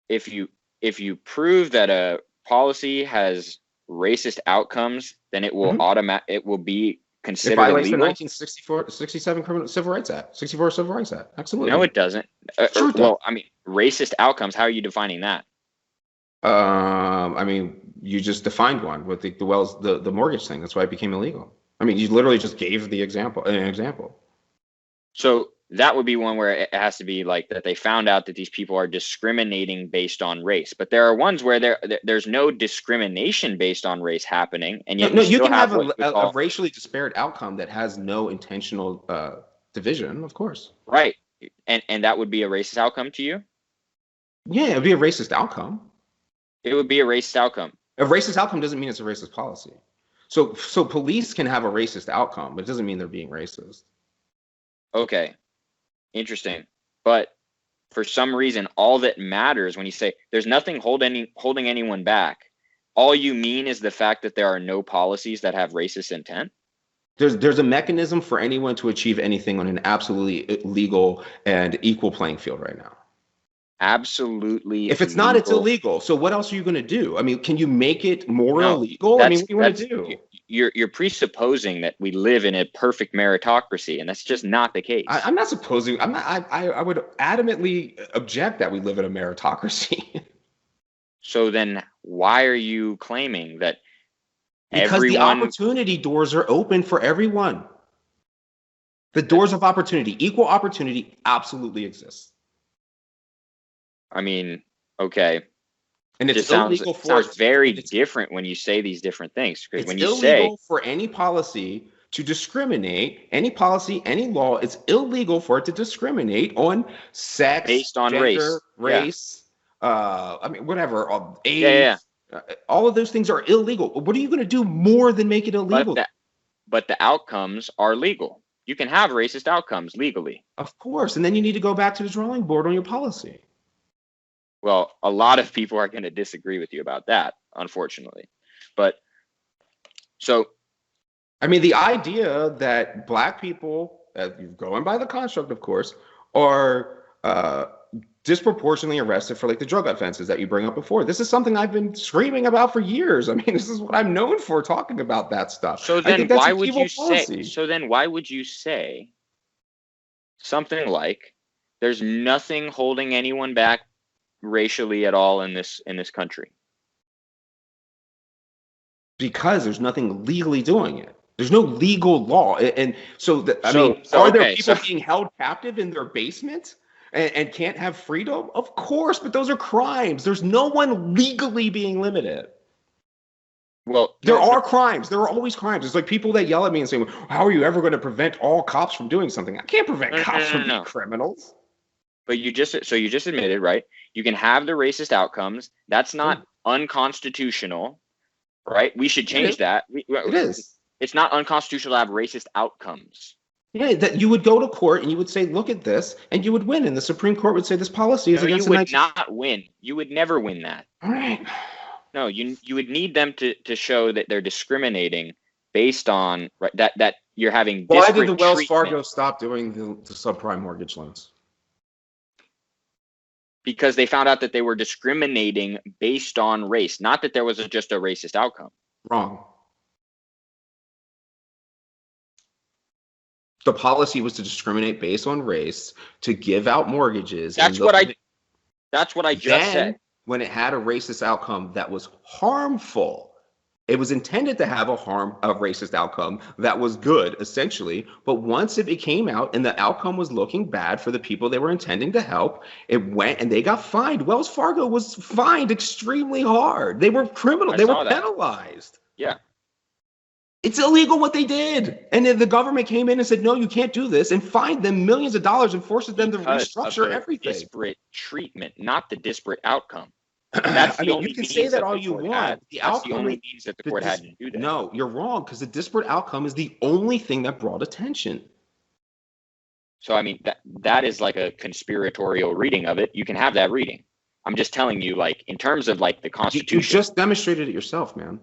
If you prove that a policy has racist outcomes, then it will it will be considered illegal. It violates the 1967 Civil Rights Act, 64 Civil Rights Act. Absolutely. No, it doesn't. Sure it does. Well, I mean, racist outcomes. How are you defining that? I mean, you just defined one with the mortgage thing. That's why it became illegal. I mean, you literally just gave an example. So that would be one where it has to be like that they found out that these people are discriminating based on race. But there are ones where there's no discrimination based on race happening, and yet you can have a racially disparate outcome that has no intentional division, of course. Right, and that would be a racist outcome to you. Yeah, it'd be a racist outcome. It would be a racist outcome. A racist outcome doesn't mean it's a racist policy. So police can have a racist outcome, but it doesn't mean they're being racist. Okay, interesting. But for some reason, all that matters when you say there's nothing holding anyone back, all you mean is the fact that there are no policies that have racist intent? There's a mechanism for anyone to achieve anything on an absolutely legal and equal playing field right now. Absolutely. If it's not, it's illegal. So what else are you going to do? I mean, can you make it more illegal? I mean, what do you want to do? You're presupposing that we live in a perfect meritocracy, and that's just not the case. I'm not supposing. I'm not. I would adamantly object that we live in a meritocracy. So then, why are you claiming that? Because the opportunity doors are open for everyone. The doors of opportunity, equal opportunity, absolutely exists. I mean, okay. And it sounds very different when you say these different things. Because when you say illegal for any policy to discriminate, any policy, any law, it's illegal for it to discriminate on sex, based on gender, race, I mean, whatever, age. All of those things are illegal. What are you going to do more than make it illegal? But the outcomes are legal. You can have racist outcomes legally. Of course. And then you need to go back to the drawing board on your policy. Well, a lot of people are going to disagree with you about that, unfortunately. But so, I mean, the idea that black people, going by the construct, of course, are disproportionately arrested for like the drug offenses that you bring up before. This is something I've been screaming about for years. I mean, this is what I'm known for, talking about that stuff. So then why would you say? So then why would you say something like, "There's nothing holding anyone back racially at all in this country"? Because there's nothing legally doing it. There's no legal law, and are there people being held captive in their basement and can't have freedom? Of course, but those are crimes. There's no one legally being limited. Well, There no, are crimes. There are always crimes. It's like people that yell at me and say, "How are you ever going to prevent all cops from doing something?" I can't prevent no, no, cops no, from no, being no. criminals. But you just admitted, right? You can have the racist outcomes. That's Yeah, not unconstitutional, right? We should it is. change that. It is. It's not unconstitutional to have racist outcomes. Yeah, that you would go to court and you would say, "Look at this," and you would win, and the Supreme Court would say this policy is No, you against the would 19th. not win. You would never win that. All right. No, you would need them to show that they're discriminating based on, right, that you're having Why did the disparate Wells treatment Fargo stop doing the subprime mortgage loans? because they found out that they were discriminating based on race, not that there was just a racist outcome. Wrong. The policy was to discriminate based on race, to give out mortgages. That's what I just said. When it had a racist outcome that was harmful, it was intended to have a racist outcome that was good, essentially. But once it came out and the outcome was looking bad for the people they were intending to help, it went and they got fined. Wells Fargo was fined extremely hard. They were criminal. They were penalized. Yeah. It's illegal what they did. And then the government came in and said, no, you can't do this, and fined them millions of dollars and forces them to restructure everything. Disparate treatment, not the disparate outcome. That's the only you can say that all you want. That's the only means that the court had to do that. No, you're wrong, because the disparate outcome is the only thing that brought attention. So, I mean, that is like a conspiratorial reading of it. You can have that reading. I'm just telling you, like, in terms of like the Constitution. You just demonstrated it yourself, man.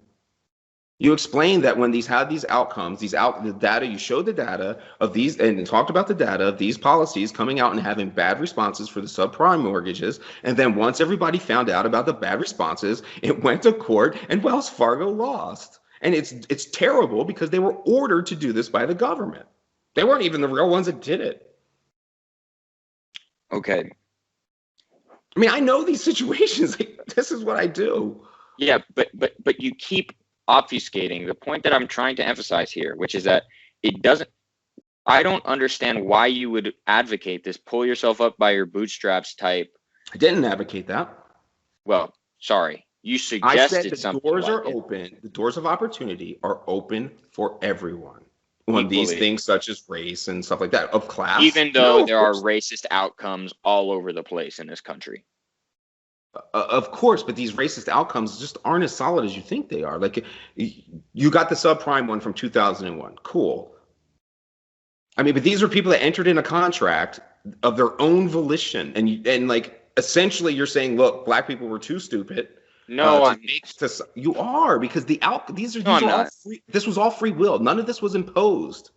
You explained that when these had these outcomes, the data, you showed the data of these and talked about the data of these policies coming out and having bad responses for the subprime mortgages. And then once everybody found out about the bad responses, it went to court and Wells Fargo lost. And it's terrible because they were ordered to do this by the government. They weren't even the real ones that did it. Okay. I mean, I know these situations. Like, this is what I do. Yeah, but you keep obfuscating the point that I'm trying to emphasize here, which is that I don't understand why you would advocate this pull yourself up by your bootstraps type. I didn't advocate that. Well, sorry. You suggested I said something. The doors like are open. The doors of opportunity are open for everyone on these things such as race and stuff like that, of class. Even though there are racist outcomes all over the place in this country. Of course, but these racist outcomes just aren't as solid as you think they are. Like, you got the subprime one from 2001. Cool. I mean, but these are people that entered in a contract of their own volition, and like essentially you're saying, look, black people were too stupid. No, you are, because these are all free. This was all free will. None of this was imposed.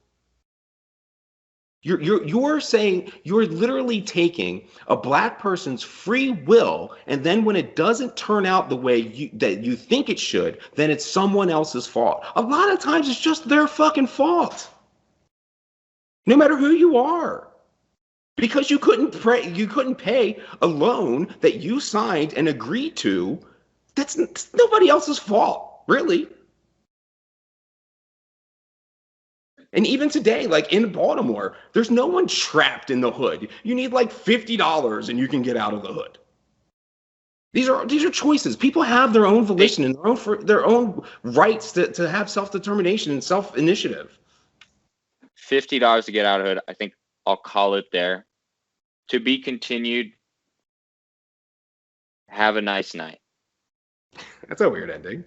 You're saying, you're literally taking a black person's free will, and then when it doesn't turn out the way that you think it should, then it's someone else's fault. A lot of times it's just their fucking fault. No matter who you are. Because you couldn't pay a loan that you signed and agreed to. That's nobody else's fault, really. And even today, like in Baltimore, there's no one trapped in the hood. You need like $50 and you can get out of the hood. These are choices. People have their own volition and their own rights to have self-determination and self-initiative. $50 to get out of hood. I think I'll call it there. To be continued. Have a nice night. That's a weird ending.